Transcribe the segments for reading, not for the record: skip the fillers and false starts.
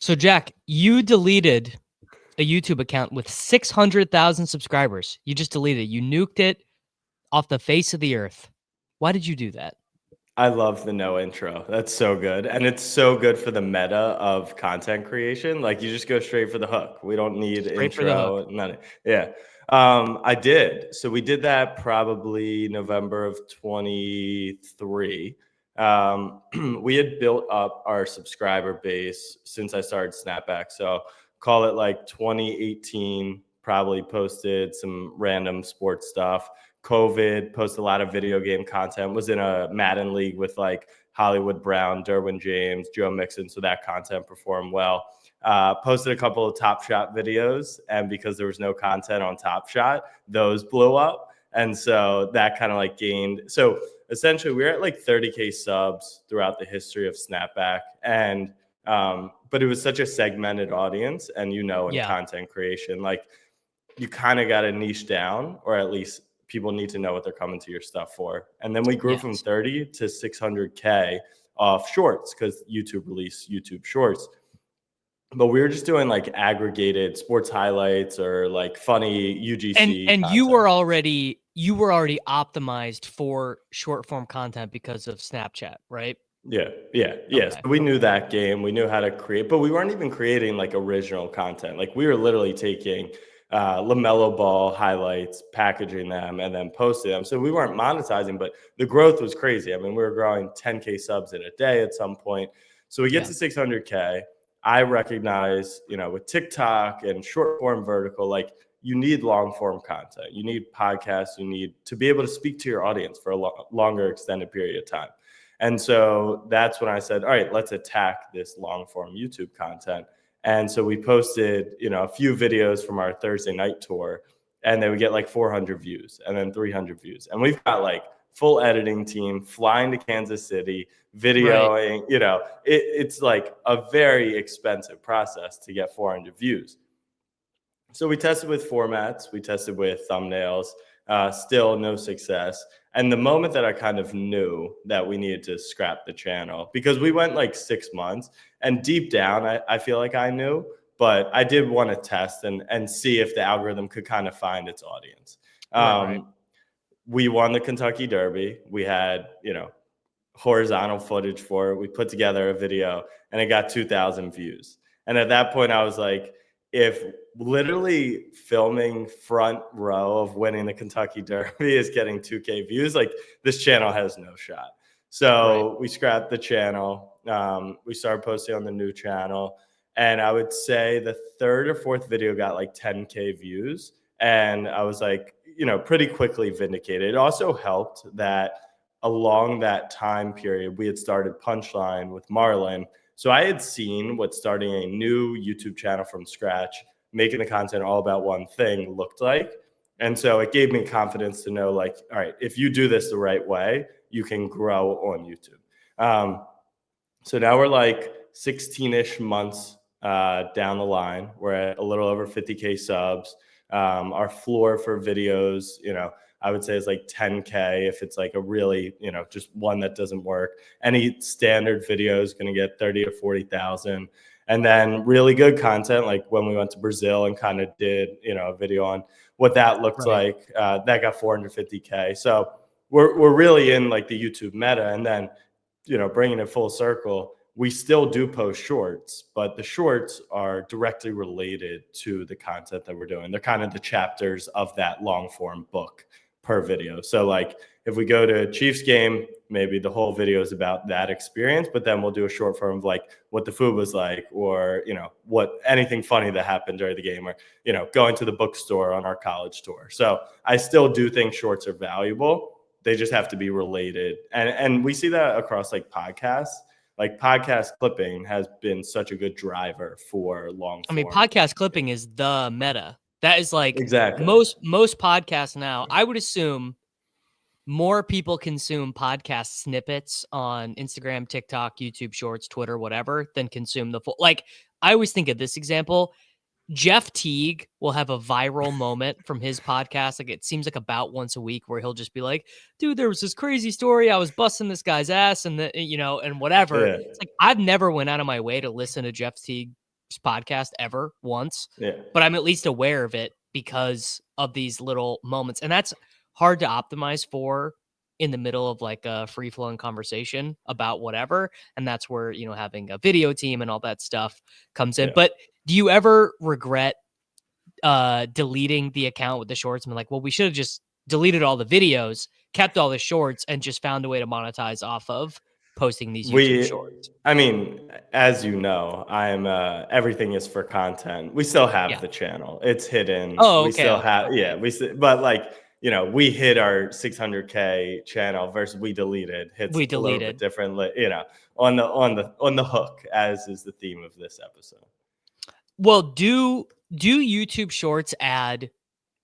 So, Jack, you deleted a YouTube account with 600,000 subscribers. You just deleted it. You nuked it off the face of the earth. Why did you do that? I love the no intro. That's so good. And it's so good for the meta of content creation. Like you just go straight for the hook. We don't need Straight for the hook. intro. None. Yeah. I did. So we did that probably November of 23. We had built up our subscriber base since I started Snapback. So call it like 2018, probably posted some random sports stuff. COVID, posted a lot of video game content, was in a Madden league with like Hollywood Brown, Derwin James, Joe Mixon. So that content performed well. Posted a couple of Top Shot videos. And because there was no content on Top Shot, those blew up. And so that kind of like gained. So essentially, we're at like 30K subs throughout the history of Snapback. And, but it was such a segmented audience. And, in content creation, like you kind of got to niche down, or at least people need to know what they're coming to your stuff for. And then we grew from 30 to 600K off shorts because YouTube released YouTube Shorts. But we were just doing like aggregated sports highlights or like funny UGC And content. you were already optimized for short form content because of Snapchat, right? Yeah. So we knew that game. We knew how to create, but we weren't even creating like original content. Like we were literally taking LaMelo Ball highlights, packaging them, and then posting them. So we weren't monetizing, but the growth was crazy. I mean, we were growing 10K subs in a day at some point. So we get to 600K. I recognize, with TikTok and short form vertical, like you need long form content. You need podcasts. You need to be able to speak to your audience for a longer extended period of time. And so that's when I said, all right, let's attack this long form YouTube content. And so we posted, a few videos from our Thursday night tour, and then we get like 400 views and then 300 views. And we've got like full editing team flying to Kansas City, videoing, it's like a very expensive process to get 400 views. So we tested with formats, we tested with thumbnails, still no success. And the moment that I kind of knew that we needed to scrap the channel, because we went like 6 months, and deep down, I feel like I knew, but I did want to test and see if the algorithm could kind of find its audience. Right. We won the Kentucky Derby. We had, horizontal footage for it. We put together a video and it got 2,000 views. And at that point, I was like, if literally filming front row of winning the Kentucky Derby is getting 2K views, like this channel has no shot. So we scrapped the channel. We started posting on the new channel. And I would say the third or fourth video got like 10K views. And I was like, pretty quickly vindicated. It also helped that along that time period, we had started Punchline with Marlon. So I had seen what starting a new YouTube channel from scratch, making the content all about one thing looked like. And so it gave me confidence to know, like, all right, if you do this the right way, you can grow on YouTube. So now we're like 16-ish months down the line. We're at a little over 50K subs. Our floor for videos, I would say is like 10K if it's like a really, just one that doesn't work. Any standard video is going to get 30 to 40,000. And then really good content, like when we went to Brazil and kind of did, a video on what that looked like, that got 450K. So we're really in like the YouTube meta. And then, bringing it full circle, we still do post shorts, but the shorts are directly related to the content that we're doing. They're kind of the chapters of that long form book per video. So like if we go to a Chiefs game, maybe the whole video is about that experience, but then we'll do a short form of like what the food was like, or, what anything funny that happened during the game, or, going to the bookstore on our college tour. So I still do think shorts are valuable. They just have to be related. And we see that across like podcasts. Like podcast clipping has been such a good driver for long form. I mean, podcast clipping is the meta. That is like exactly most podcasts now. I would assume more people consume podcast snippets on Instagram, TikTok, YouTube Shorts, Twitter, whatever, than consume the full. Like, I always think of this example. Jeff Teague will have a viral moment from his podcast. Like, it seems like about once a week where he'll just be like, dude, there was this crazy story. I was busting this guy's ass and and whatever. Yeah. It's like, I've never went out of my way to listen to Jeff Teague podcast ever once, Yeah. but I'm at least aware of it because of these little moments. And that's hard to optimize for in the middle of like a free flowing conversation about whatever. And that's where, having a video team and all that stuff comes in. Yeah. But do you ever regret deleting the account with the shorts and be like, well, we should have just deleted all the videos, kept all the shorts, and just found a way to monetize off of posting these YouTube shorts? I mean, as you know, I'm everything is for content. We still have Yeah. the channel. It's hidden. Oh, We okay. still Okay. have, yeah, but like, we hit our 600K channel versus we deleted hits We a little bit deleted. differently, on the hook, as is the theme of this episode. Well, do YouTube shorts add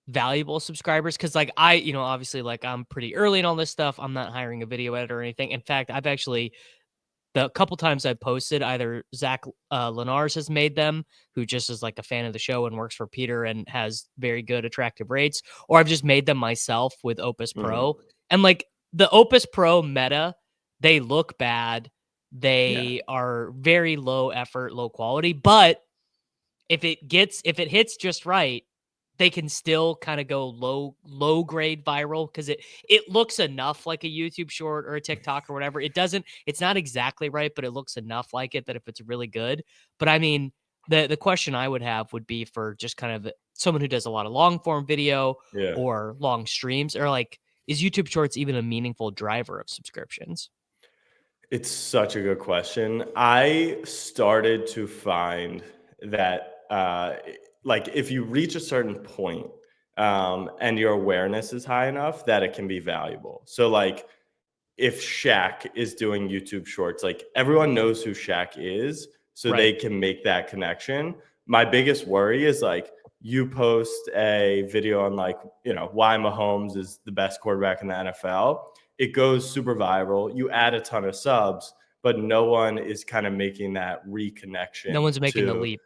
valuable subscribers? Because like obviously like I'm pretty early in all this stuff. I'm not hiring a video editor or anything. In fact, I've actually the couple times I've posted, either Zach Lenars has made them, who just is like a fan of the show and works for Peter and has very good attractive rates, or I've just made them myself with Opus Mhm. Pro. And like the Opus Pro meta, they look bad. Yeah. They are very low effort, low quality, but if it hits just right, they can still kind of go low grade viral because it looks enough like a YouTube short or a TikTok or whatever. It's not exactly right, but it looks enough like it that if it's really good. But I mean, the question I would have would be for just kind of someone who does a lot of long form video Yeah. or long streams, or like, is YouTube Shorts even a meaningful driver of subscriptions? It's such a good question. I started to find that, like, if you reach a certain point, and your awareness is high enough, that it can be valuable. So, like, if Shaq is doing YouTube Shorts, like, everyone knows who Shaq is, so they Right. can make that connection. My biggest worry is, like, you post a video on, like, why Mahomes is the best quarterback in the NFL. It goes super viral. You add a ton of subs, but no one is kind of making that No reconnection one's making the to. leap.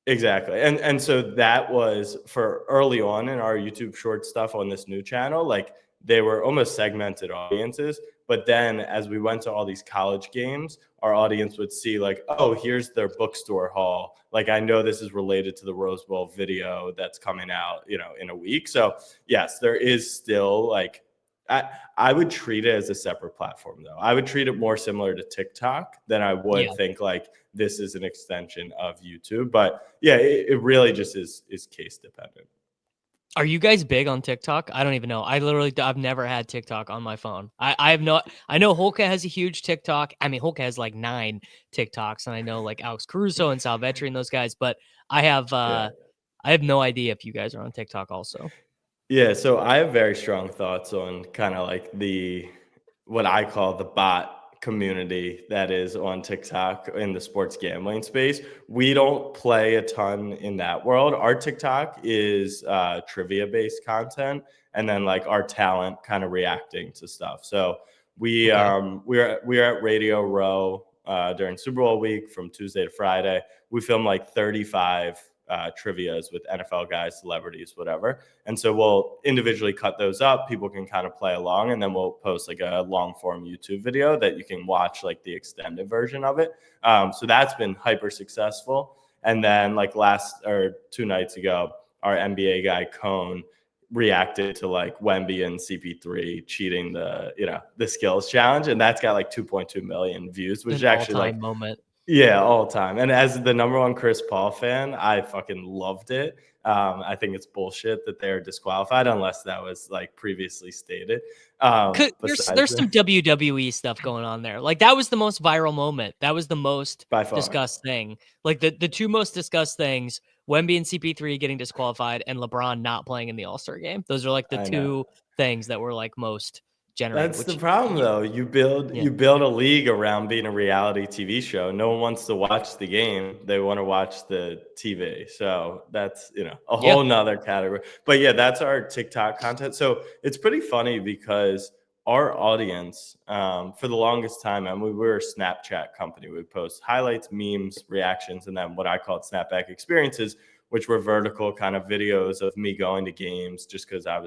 Exactly. And so that was for early on in our YouTube short stuff on this new channel, like, they were almost segmented audiences. But then as we went to all these college games, our audience would see, like, oh, here's their bookstore haul. Like, I know this is related to the Rose Bowl video that's coming out, in a week. So yes, there is still, like, I, I would treat it as a separate platform, though. I would treat it more similar to TikTok than I would Yeah. think, like, this is an extension of YouTube. But yeah, it really just is case dependent. Are you guys big on TikTok? I don't even know. I've never had TikTok on my phone. I know Holka has a huge TikTok. I mean, Holka has like 9 TikToks, and I know like Alex Caruso and Salvetri and those guys, but I have, Yeah. I have no idea if you guys are on TikTok also. Yeah, so I have very strong thoughts on kind of like the what I call the bot community that is on TikTok in the sports gambling space. We don't play a ton in that world. Our TikTok is trivia based content, and then like our talent kind of reacting to stuff. So Okay. we're at Radio Row during Super Bowl week from Tuesday to Friday. We film like 35 trivias with NFL guys, celebrities, whatever. And so we'll individually cut those up. People can kind of play along, and then we'll post like a long form YouTube video that you can watch like the extended version of it. So that's been hyper successful. And then like last or 2 nights ago, our NBA guy Cone reacted to like Wemby and CP3 cheating the skills challenge, and that's got like 2.2 million views, which is An actually like, all-time moment. yeah, all time. And as the number one Chris Paul fan, I fucking loved it. I think it's bullshit that they're disqualified unless that was like previously stated. Besides There's that, some WWE stuff going on there. Like that was the most viral moment. That was the most by far, discussed thing. Like the two most discussed things, Wemby and CP3 getting disqualified and LeBron not playing in the All-Star game. Those are like the I know. two things that were like most generated, That's the which problem, though. You build yeah. you build a league around being a reality TV show. No one wants to watch the game; they want to watch the TV. So that's a Yeah. whole nother category. But yeah, that's our TikTok content. So it's pretty funny because our audience, for the longest time, and we were a Snapchat company. We post highlights, memes, reactions, and then what I called Snapback experiences, which were vertical kind of videos of me going to games, just because I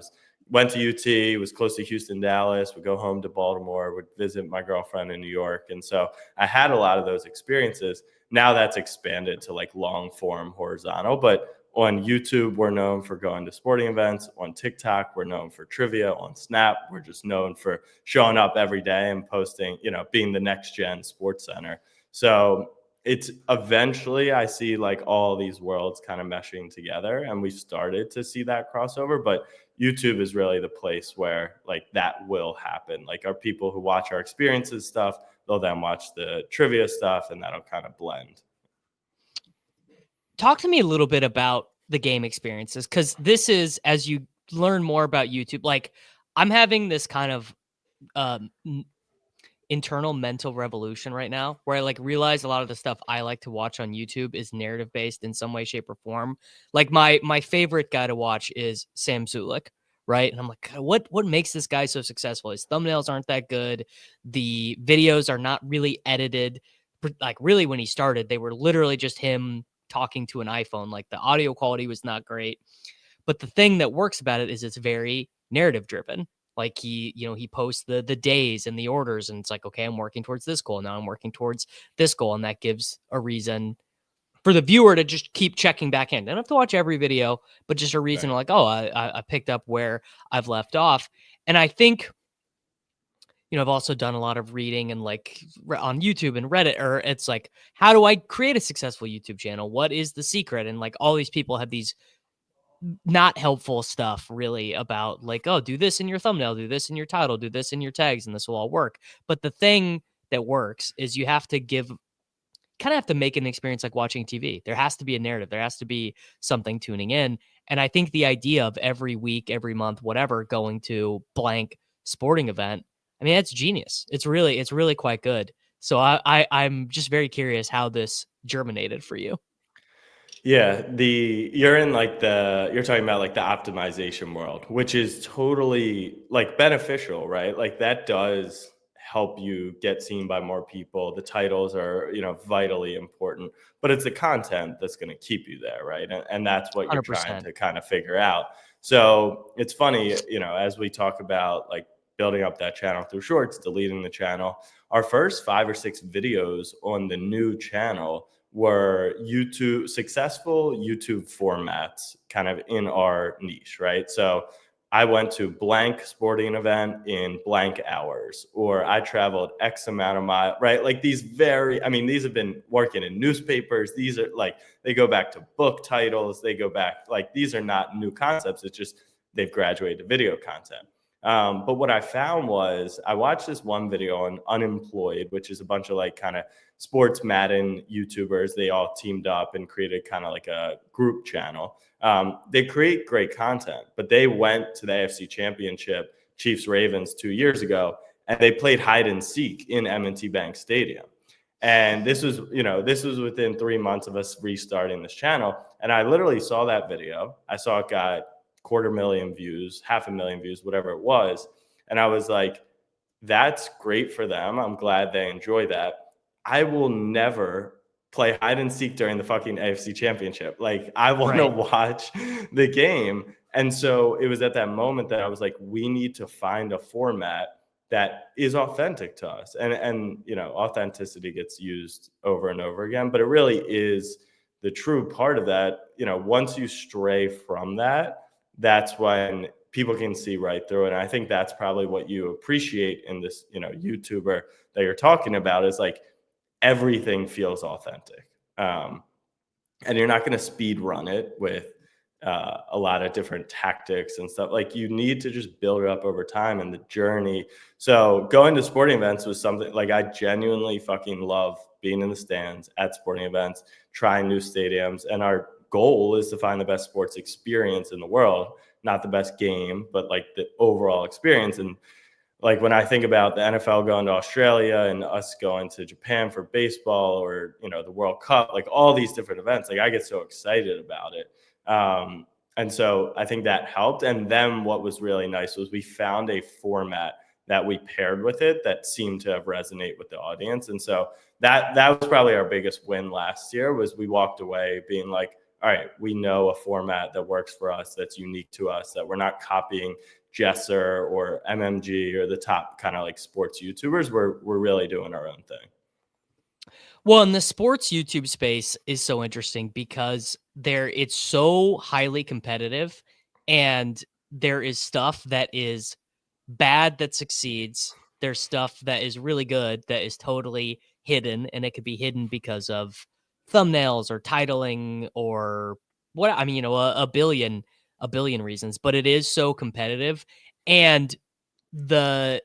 went to UT, was close to Houston, Dallas, would go home to Baltimore, would visit my girlfriend in New York. And so I had a lot of those experiences. Now that's expanded to like long form horizontal. But on YouTube, we're known for going to sporting events. On TikTok, we're known for trivia. On Snap, we're just known for showing up every day and posting, being the next gen sports center. So it's eventually, I see like all these worlds kind of meshing together, and we started to see that crossover. But YouTube is really the place where like that will happen. Like our people who watch our experiences stuff, they'll then watch the trivia stuff, and that'll kind of blend. Talk to me a little bit about the game experiences, because this is, as you learn more about YouTube, like I'm having this kind of internal mental revolution right now where I like realize a lot of the stuff I like to watch on YouTube is narrative based in some way, shape, or form. Like my favorite guy to watch is Sam Zulik, right? And I'm like, what makes this guy so successful? His thumbnails aren't that good. The videos are not really edited. Like really, when he started, they were literally just him talking to an iPhone. Like the audio quality was not great. But the thing that works about it is it's very narrative driven. Like he posts the days and the orders, and it's like, okay, I'm working towards this goal. Now I'm working towards this goal. And that gives a reason for the viewer to just keep checking back in. They don't have to watch every video, but just a reason Right. like, oh, I picked up where I've left off. And I think, I've also done a lot of reading and like on YouTube and Reddit, or it's like, how do I create a successful YouTube channel? What is the secret? And like all these people have these not helpful stuff really about like, oh, do this in your thumbnail, do this in your title, do this in your tags, and this will all work. But the thing that works is you have to kind of have to make an experience like watching TV. There has to be a narrative. There has to be something tuning in. And I think the idea of every week, every month, whatever, going to blank sporting event, I mean, that's genius. It's really quite good. So I'm just very curious how this germinated for you. Yeah, you're talking about like the optimization world, which is totally like beneficial, right? Like that does help you get seen by more people. The titles are, vitally important, but it's the content that's going to keep you there, right? And that's what you're trying 100%. to kind of figure out. So it's funny, as we talk about like building up that channel through shorts, deleting the channel, our first 5 or 6 videos on the new channel were successful YouTube formats kind of in our niche, right? So I went to blank sporting event in blank hours, or I traveled X amount of miles, right? Like these these have been working in newspapers. These are like, they go back to book titles. They go back, like, these are not new concepts. It's just they've graduated to video content. But what I found was I watched this one video on Unemployed, which is a bunch of like kind of sports Madden YouTubers. They all teamed up and created kind of like a group channel. They create great content, but they went to the AFC Championship, Chiefs Ravens 2 years ago, and they played hide and seek in M&T Bank Stadium. And this was within 3 months of us restarting this channel. And I literally saw that video. I saw it got 250,000 views, 500,000 views, whatever it was. And I was like, that's great for them. I'm glad they enjoy that. I will never play hide and seek during the fucking AFC Championship. Like, I want to Right. watch the game. And so it was at that moment that I was like, we need to find a format that is authentic to us. And authenticity gets used over and over again, but it really is the true part of that. Once you stray from that, that's when people can see right through it. And I think that's probably what you appreciate in this, YouTuber that you're talking about, is like everything feels authentic. And you're not going to speed run it with a lot of different tactics and stuff. Like, you need to just build it up over time and the journey. So going to sporting events was something like I genuinely fucking love being in the stands at sporting events, trying new stadiums. And our goal is to find the best sports experience in the world, not the best game, but like the overall experience. And like when I think about the NFL going to Australia and us going to Japan for baseball, or, the World Cup, like all these different events, like I get so excited about it. And so I think that helped. And then what was really nice was we found a format that we paired with it that seemed to have resonate with the audience. And so that was probably our biggest win last year, was we walked away being like, all right, we know a format that works for us, that's unique to us, that we're not copying Jesser or MMG or the top kind of like sports YouTubers. We're really doing our own thing. Well, and the sports YouTube space is so interesting because it's so highly competitive, and there is stuff that is bad that succeeds. There's stuff that is really good that is totally hidden, and it could be hidden because of thumbnails or titling or what, I mean, a billion reasons, but it is so competitive. And the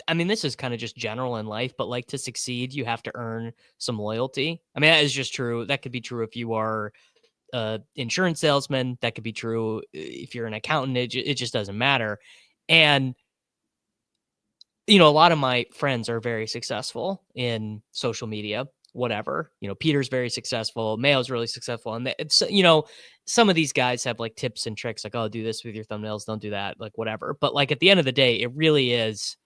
I mean, this is kind of just general in life, but like to succeed, you have to earn some loyalty. I mean, that is just true. That could be true if you are insurance salesman. That could be true if you're an accountant. It just doesn't matter. And, a lot of my friends are very successful in social media, whatever. Peter's very successful. Mayo's really successful. And it's, some of these guys have like tips and tricks like, oh, do this with your thumbnails. Don't do that. Like, whatever. But like at the end of the day, it really is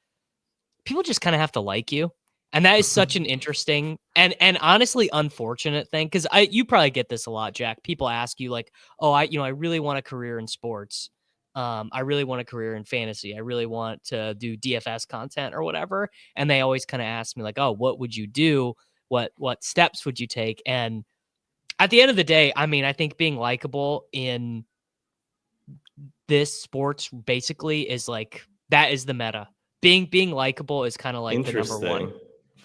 people just kind of have to like you. And that is such an interesting and honestly unfortunate thing. Cause you probably get this a lot, Jack. People ask you like, oh, I really want a career in sports. I really want a career in fantasy. I really want to do DFS content or whatever. And they always kind of ask me like, oh, what would you do? What steps would you take? And at the end of the day, I mean, I think being likable in this sports basically is like that is the meta. Being likable is kind of like the number one.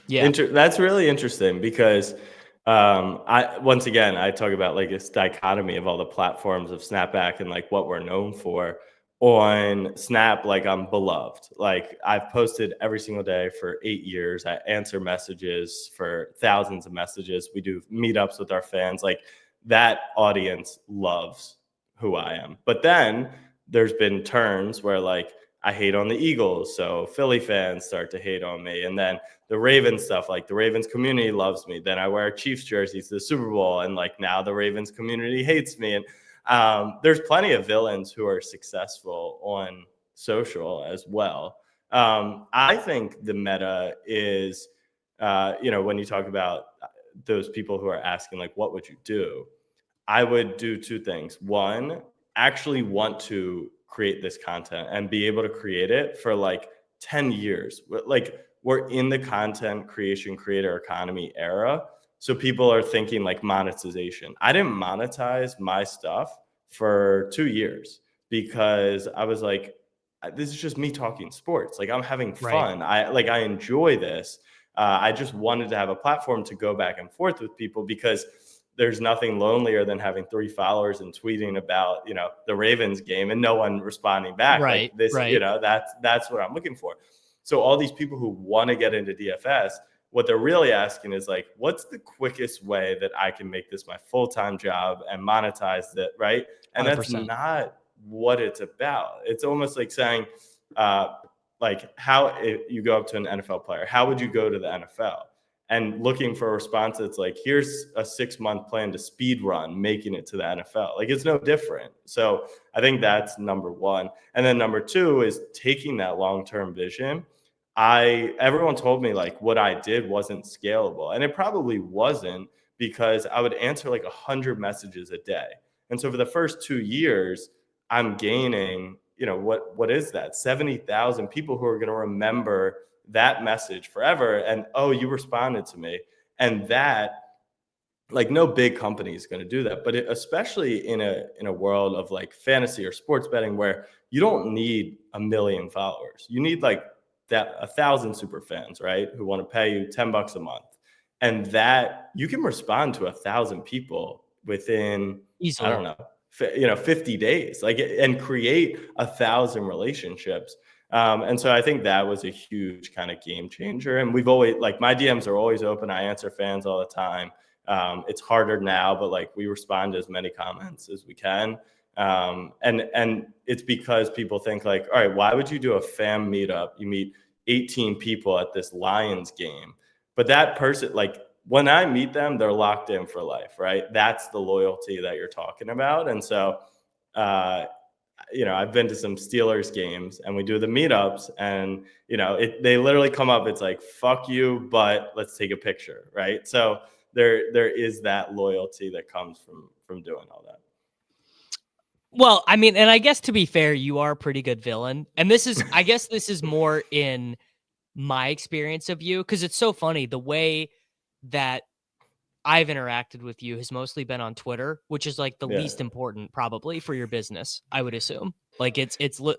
Yeah. That's really interesting because I once again I talk about like this dichotomy of all the platforms of Snapback and like what we're known for. On Snap, like I'm beloved. Like I've posted every single day for 8 years. I answer messages for thousands of messages. We do meetups with our fans. Like that audience loves who I am. But then there's been turns where like I hate on the Eagles, so Philly fans start to hate on me, and then the Ravens stuff, like the Ravens community loves me. Then I wear Chiefs jerseys to the Super Bowl, and like now the Ravens community hates me. And there's plenty of villains who are successful on social as well. I think the meta is, when you talk about those people who are asking, like, what would you do? I would do two things. One, actually want to create this content and be able to create it for like 10 years. Like we're in the content creation creator economy era. So people are thinking like monetization. I didn't monetize my stuff for 2 years because I was like, this is just me talking sports. Like I'm having Right. fun. I enjoy this. I just wanted to have a platform to go back and forth with people because there's nothing lonelier than having 3 followers and tweeting about, the Ravens game and no one responding back. Right. Like this, Right. that's what I'm looking for. So all these people who want to get into DFS, what they're really asking is like, what's the quickest way that I can make this my full-time job and monetize it, right? And that's 100%. not what it's about. It's almost like saying, like how you go up to an NFL player, how would you go to the NFL? And looking for a response that's like, here's a 6-month plan to speed run making it to the NFL. Like it's no different. So I think that's number one. And then number two is taking that long-term vision. Everyone told me like what I did wasn't scalable. And it probably wasn't because I would answer like 100 messages a day. And so for the first 2 years, I'm gaining, what is that? 70,000 people who are going to remember that message forever. And, oh, you responded to me. And that, like no big company is going to do that, but especially in a world of like fantasy or sports betting where you don't need 1 million followers. You need like that 1,000 super fans, right? Who want to pay you $10 a month. And that you can respond to 1,000 people within, Easily. I don't know, 50 days, like, and create 1,000 relationships. And so I think that was a huge kind of game changer. And we've always, like, my DMs are always open. I answer fans all the time. It's harder now, but like we respond to as many comments as we can. And it's because people think like, all right, why would you do a fam meetup? You meet 18 people at this Lions game, but that person, like when I meet them, they're locked in for life, right? That's the loyalty that you're talking about. And so, I've been to some Steelers games and we do the meetups and, they literally come up. It's like, fuck you, but let's take a picture. Right. So there is that loyalty that comes from doing all that. Well, I mean, and I guess to be fair, you are a pretty good villain. And I guess this is more in my experience of you. Cause it's so funny the way that I've interacted with you has mostly been on Twitter, which is like the Yeah. least important probably for your business, I would assume. Like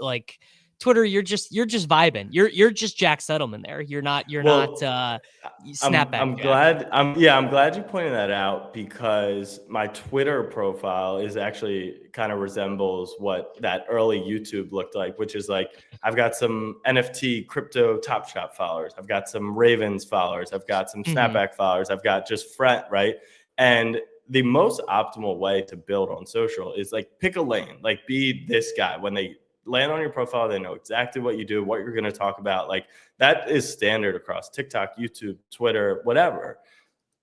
like Twitter, you're just vibing. You're just Jack Settleman there. You're not Well, Snapback I'm Jack. glad I'm glad you pointed that out because my Twitter profile is actually kind of resembles what that early YouTube looked like, which is like I've got some NFT crypto Top Shop followers, I've got some Ravens followers, I've got some Mhm. Snapback followers, I've got just friend, right? And the most optimal way to build on social is like pick a lane, like be this guy. When they land on your profile, they know exactly what you do, what you're going to talk about. Like that is standard across TikTok, YouTube, Twitter, whatever.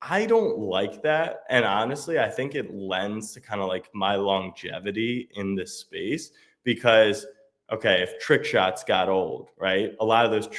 I don't like that. And honestly, I think it lends to kind of like my longevity in this space because, okay, if trick shots got old, right? A lot of those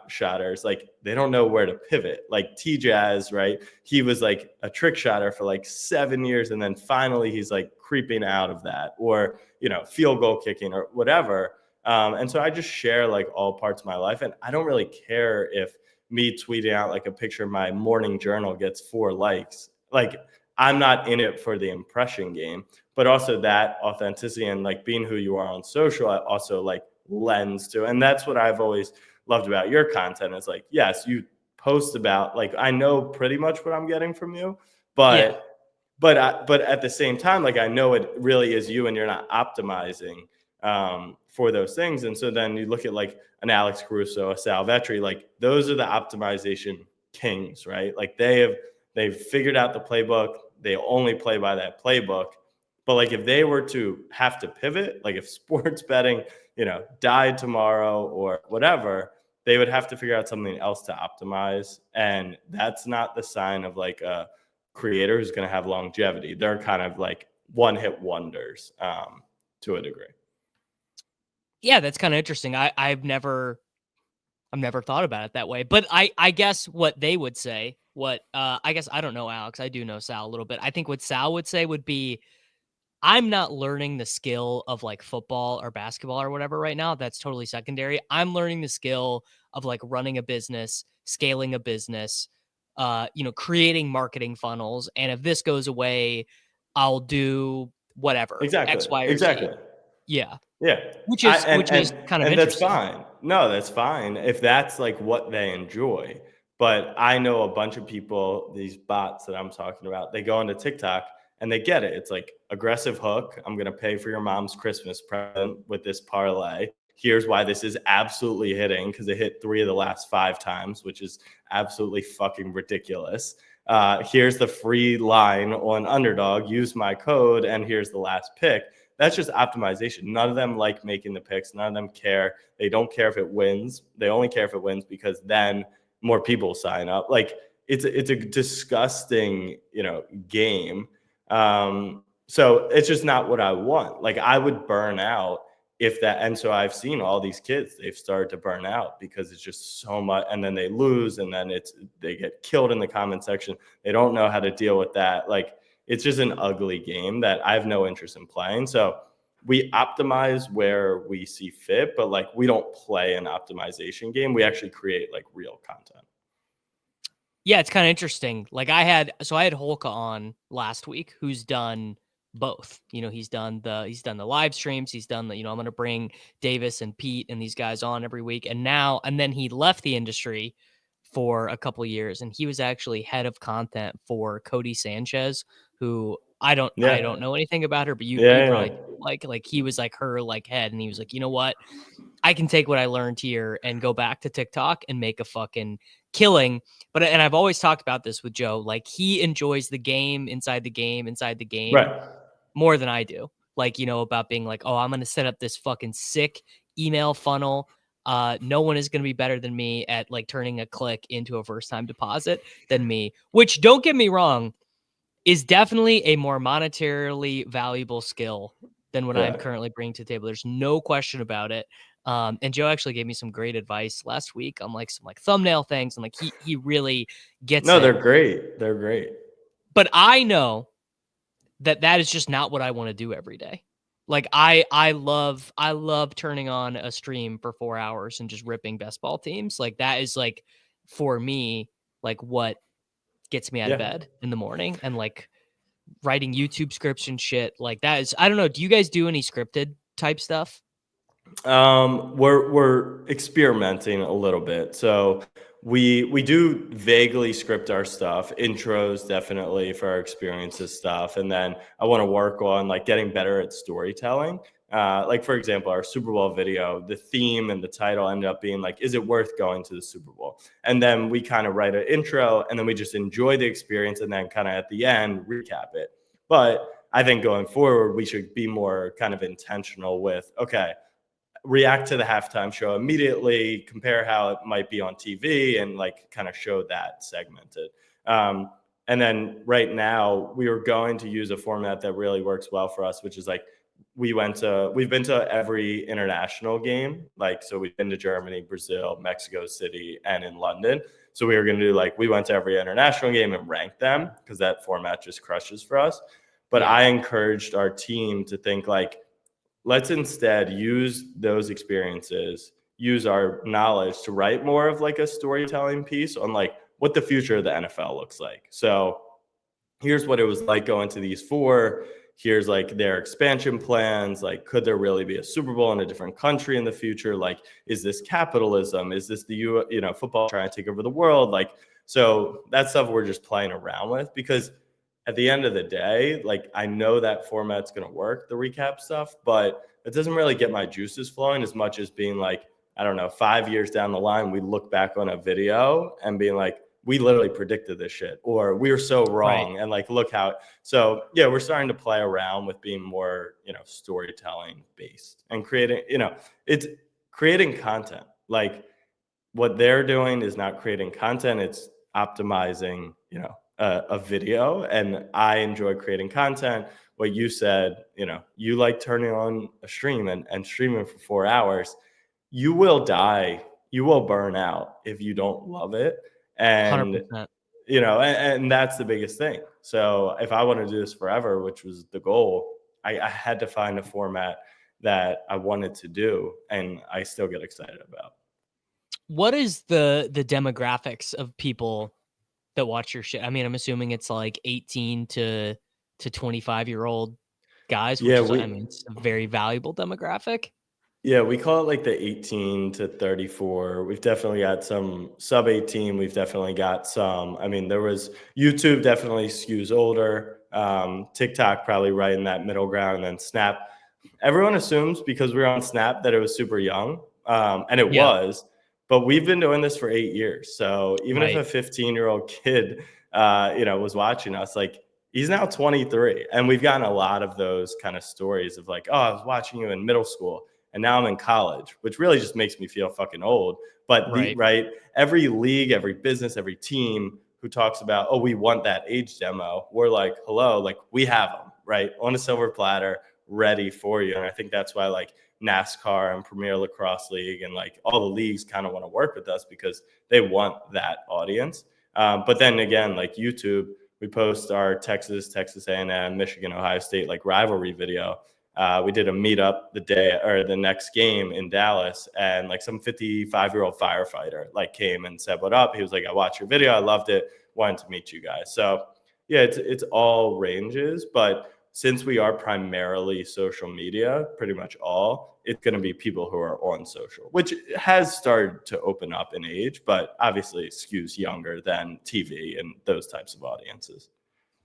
shotters, like they don't know where to pivot. Like T Jazz, right? He was like a trick shotter for like 7 years. And then finally he's like creeping out of that or, field goal kicking or whatever. And so I just share like all parts of my life. And I don't really care if me tweeting out like a picture of my morning journal gets 4 likes. Like I'm not in it for the impression game, but also that authenticity and like being who you are on social, I also like lends to. And that's what I've always loved about your content. Is like, yes, you post about like I know pretty much what I'm getting from you, Yeah. but but at the same time, like I know it really is you, and you're not optimizing for those things. And so then you look at like an Alex Caruso, a Sal Vetri, like those are the optimization kings, right? Like they've figured out the playbook. They only play by that playbook. But like if they were to have to pivot, like if sports betting, died tomorrow or whatever, they would have to figure out something else to optimize. And that's not the sign of like a creator who's going to have longevity. They're kind of like one hit wonders to a degree. Yeah, that's kind of interesting. I've never thought about it that way. But I guess what they would say, I guess I don't know Alex. I do know Sal a little bit. I think what Sal would say would be, I'm not learning the skill of like football or basketball or whatever right now. That's totally secondary. I'm learning the skill of like running a business, scaling a business, creating marketing funnels. And if this goes away, I'll do whatever, Exactly. X, Y, or Z. Exactly. Yeah. Yeah. Which is kind of And that's interesting. fine. No, that's fine if that's like what they enjoy. But I know a bunch of people, these bots that I'm talking about, they go into TikTok and they get it. It's like aggressive hook. I'm going to pay for your mom's Christmas present with this parlay. Here's why this is absolutely hitting, because it hit 3 of the last 5 times, which is absolutely fucking ridiculous. Here's the free line on Underdog. Use my code, and here's the last pick. That's just optimization. None of them like making the picks. None of them care. They don't care if it wins. They only care if it wins because then more people sign up. Like it's a disgusting, game. So it's just not what I want. Like I would burn out if that. And so I've seen all these kids, they've started to burn out because it's just so much. And then they lose, and then they get killed in the comment section. They don't know how to deal with that. Like it's just an ugly game that I have no interest in playing. So we optimize where we see fit, but like we don't play an optimization game. We actually create like real content. Yeah, it's kind of interesting. Like I had Holka on last week, who's done both. He's done the live streams. He's done I'm going to bring Davis and Pete and these guys on every week. And then he left the industry for a couple years, and he was actually head of content for Cody Sanchez, who I don't Yeah. know anything about her, but you Yeah. probably Yeah. like he was like her like head, and he was like, you know what? I can take what I learned here and go back to TikTok and make a fucking killing. And I've always talked about this with Joe. Like he enjoys the game inside the game Right. more than I do. Like, about being like, oh, I'm going to set up this fucking sick email funnel. No one is going to be better than me at like turning a click into a first time deposit than me, which don't get me wrong, is definitely a more monetarily valuable skill than what I'm Yeah. currently bringing to the table. There's no question about it. And Joe actually gave me some great advice last week on like some like thumbnail things, and like he really gets No, it. they're great. They're great. But I know that is just not what I want to do every day. Like I love turning on a stream for 4 hours and just ripping best ball teams. Like that is like for me like what gets me out of Yeah. bed in the morning, and like writing YouTube scripts and shit like that is, I don't know. Do you guys do any scripted type stuff? We're experimenting a little bit. So we do vaguely script our stuff, intros definitely for our experiences stuff, and then I want to work on like getting better at storytelling. Like for example, our Super Bowl video, the theme and the title ended up being like, "Is it worth going to the Super Bowl?" And then we kind of write an intro, and then we just enjoy the experience, and then kind of at the end recap it. But I think going forward, we should be more kind of intentional with, okay, react to the halftime show immediately, compare how it might be on TV, and like kind of show that segmented. And then right now, we are going to use a format that really works well for us, which is like we've been to every international game. Like, so we've been to Germany, Brazil, Mexico City, and in London. So we were going to do like, we went to every international game and ranked them because that format just crushes for us. But Yeah. I encouraged our team to think like, let's instead use those experiences, use our knowledge to write more of like a storytelling piece on like what the future of the NFL looks like. So here's what it was like going to these four. Here's like their expansion plans. Like, could there really be a Super Bowl in a different country in the future? Like, is this capitalism? Is this the football trying to take over the world? Like, so that stuff we're just playing around with because at the end of the day, like I know that format's going to work, the recap stuff, but it doesn't really get my juices flowing as much as being like, I don't know, 5 years down the line, we look back on a video and being like, we literally predicted this shit, or we were so wrong. Right. And like, look how, so yeah, we're starting to play around with being more, storytelling based and creating, it's creating content. Like what they're doing is not creating content, it's optimizing, a video. And I enjoy creating content. What you said, you like turning on a stream and streaming for 4 hours. You will die, you will burn out if you don't love it. And 100%. and that's the biggest thing. So if I want to do this forever, which was the goal, I had to find a format that I wanted to do and I still get excited about. What is the demographics of people that watch your shit? I mean, I'm assuming it's like 18 to 25-year-old guys, which Yeah, is, I we mean, it's a very valuable demographic. Yeah, we call it like the 18 to 34. We've definitely got some sub 18. We've definitely got some. I mean, there was YouTube definitely skews older. TikTok probably right in that middle ground, and then Snap. Everyone assumes because we're on Snap that it was super young, and it Yeah. was. But we've been doing this for 8 years. So even if Right. a 15-year-old kid, was watching us, like he's now 23, and we've gotten a lot of those kind of stories of like, oh, I was watching you in middle school and now I'm in college, which really just makes me feel fucking old. But Right. every league, every business, every team who talks about, oh, we want that age demo, we're like, hello, like we have them, right? On a silver platter, ready for you. And I think that's why like NASCAR and Premier Lacrosse League and like all the leagues kind of want to work with us because they want that audience. But then again, like YouTube, we post our Texas A&M, Michigan, Ohio State like rivalry video. We did a meetup the day or the next game in Dallas, and like some 55-year-old firefighter like came and said, "What up?" He was like, "I watched your video, I loved it, wanted to meet you guys." So yeah, it's all ranges, but since we are primarily social media, pretty much all, it's going to be people who are on social, which has started to open up in age, but obviously it skews younger than TV and those types of audiences.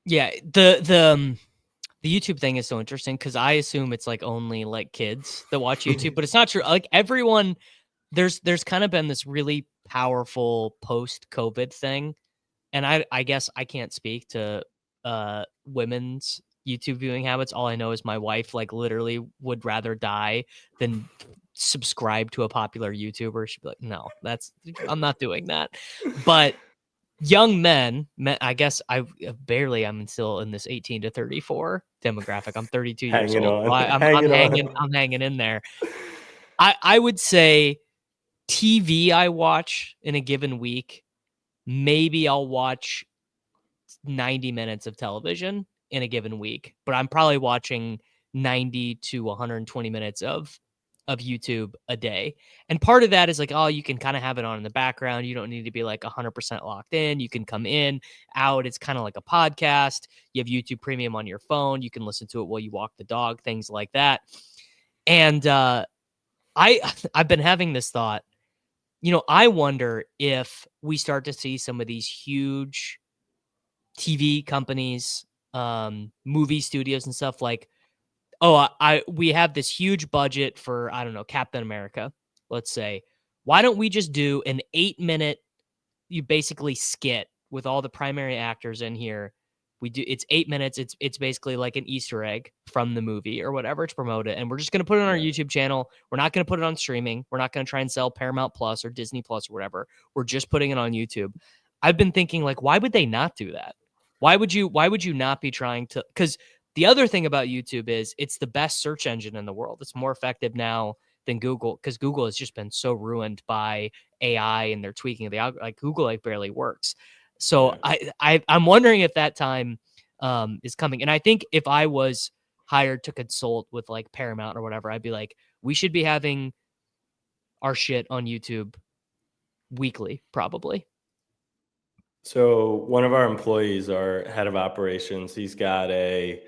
Yeah. The YouTube thing is so interesting because I assume it's like only like kids that watch YouTube, but it's not true. Like everyone, there's kind of been this really powerful post COVID thing, and I guess I can't speak to women's YouTube viewing habits. All I know is my wife like literally would rather die than subscribe to a popular YouTuber. She'd be like, no, I'm not doing that. But young men, I guess I'm still in this 18 to 34 demographic. I'm 32 years Hanging old. So on, I'm hanging hanging on. I'm hanging in there. I would say TV I watch in a given week, maybe I'll watch 90 minutes of television in a given week, but I'm probably watching 90 to 120 minutes of of YouTube a day. And part of that is like, oh, you can kind of have it on in the background. You don't need to be like 100% locked in. You can come in, out. It's kind of like a podcast. You have YouTube Premium on your phone. You can listen to it while you walk the dog, things like that. And I've been having this thought, I wonder if we start to see some of these huge TV companies, movie studios and stuff like, oh, we have this huge budget for, I don't know, Captain America, let's say. Why don't we just do an 8-minute, you basically skit with all the primary actors in here? It's 8 minutes. It's basically like an Easter egg from the movie or whatever to promote it. And we're just going to put it on our YouTube channel. We're not going to put it on streaming. We're not going to try and sell Paramount Plus or Disney Plus or whatever. We're just putting it on YouTube. I've been thinking, like, why would they not do that? Why would you not be trying to? Because the other thing about YouTube is it's the best search engine in the world. It's more effective now than Google, because Google has just been so ruined by AI and they're tweaking the algorithm. Like Google, like barely works. So I'm wondering if that time is coming. And I think if I was hired to consult with like Paramount or whatever, I'd be like, we should be having our shit on YouTube weekly, probably. So one of our employees, our head of operations, he's got I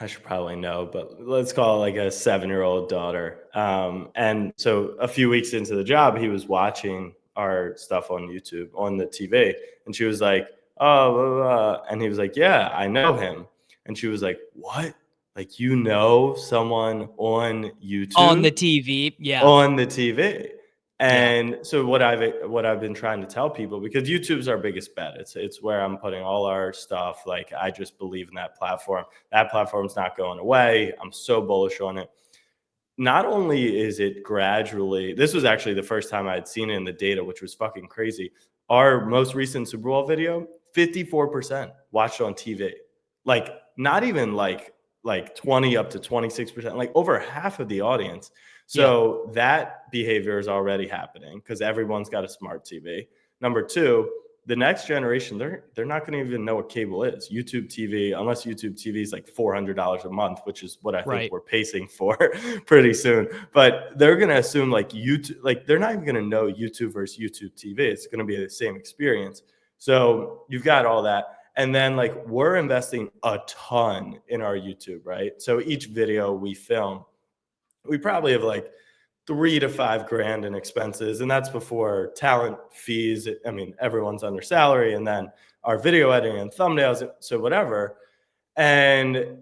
should probably know, but let's call it like a 7-year-old daughter. And so a few weeks into the job, he was watching our stuff on YouTube on the TV, and she was like, "Oh," blah, blah, blah. And he was like, "Yeah, I know him." And she was like, "What? Like you know someone on On the YouTube?" TV. Yeah. On the TV. Yeah. And so what I've been trying to tell people, because YouTube's our biggest bet. It's where I'm putting all our stuff. Like I just believe in that platform. That platform's not going away. I'm so bullish on it. Not only is it gradually, this was actually the first time I had seen it in the data, which was fucking crazy. Our most recent Super Bowl video, 54% watched on TV. Like not even like 20 up to 26%, like over half of the audience. So that behavior is already happening because everyone's got a smart TV. Number two, the next generation, they're not going to even know what cable is. YouTube TV, unless YouTube TV is like $400 a month, which is what I think we're pacing for pretty soon. But they're going to assume like YouTube, like they're not even going to know YouTube versus YouTube TV. It's going to be the same experience. So you've got all that. And then like we're investing a ton in our YouTube, right? So each video we film, we probably have like $3 to $5 grand in expenses, and that's before talent fees. I mean, everyone's under salary, and then our video editing and thumbnails, so whatever. And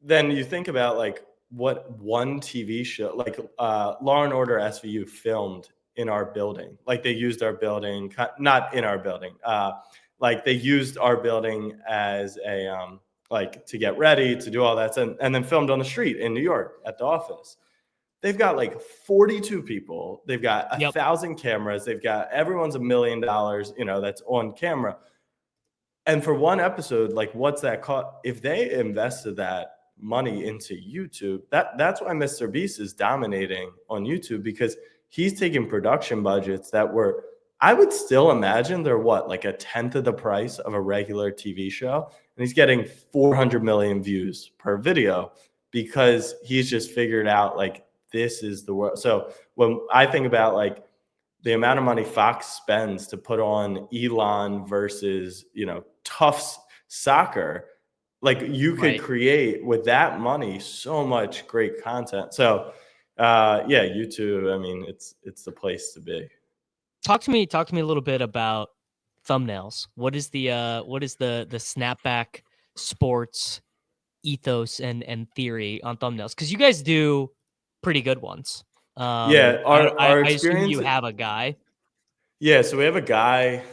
then you think about like what one TV show, like Law and Order SVU, filmed in our building. Like they used our building, not in our building. Like they used our building as a like to get ready to do all that, and then filmed on the street in New York at the office. They've got like 42 people. They've got 1,000 cameras. They've got everyone's $1 million, that's on camera. And for one episode, like what's that cost? If they invested that money into YouTube, that's why Mr. Beast is dominating on YouTube, because he's taking production budgets that were, I would still imagine they're like a tenth of the price of a regular TV show. And he's getting 400 million views per video because he's just figured out like, this is the world. So when I think about like the amount of money Fox spends to put on Elon versus, Tufts soccer, like you could create with that money so much great content. So YouTube, I mean, it's the place to be. Talk to me a little bit about thumbnails. What is the Snapback sports ethos and theory on thumbnails? Because you guys do pretty good ones. Our I assume experience. you have a guy. Yeah, so we have a guy.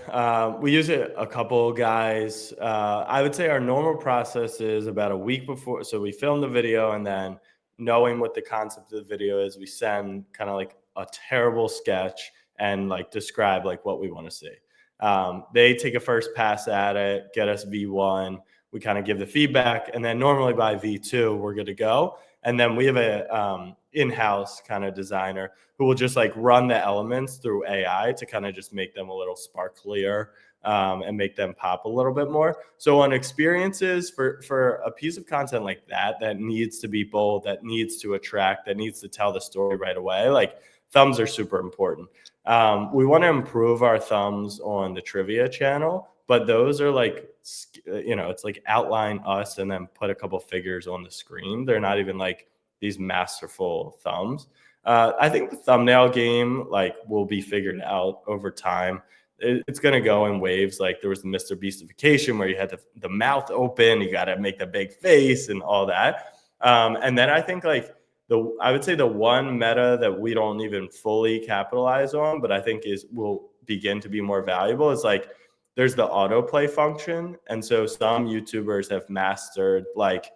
We use a couple guys. I would say our normal process is about a week before. So we film the video, and then knowing what the concept of the video is, we send kind of like a terrible sketch and like describe like what we want to see. They take a first pass at it, get us V1. We kind of give the feedback, and then normally by V2 we're good to go. And then we have a in-house kind of designer who will just like run the elements through AI to kind of just make them a little sparklier, and make them pop a little bit more. So on experiences, for a piece of content like that needs to be bold, that needs to attract, that needs to tell the story right away, like thumbs are super important. We want to improve our thumbs on the trivia channel, but those are like, it's like outline us and then put a couple figures on the screen. They're not even like these masterful thumbs. I think the thumbnail game like will be figured out over time. It's going to go in waves. Like there was the Mr. Beastification where you had the mouth open, you got to make the big face and all that. And then I think like I would say the one meta that we don't even fully capitalize on, but I think will begin to be more valuable is like there's the autoplay function. And so some YouTubers have mastered like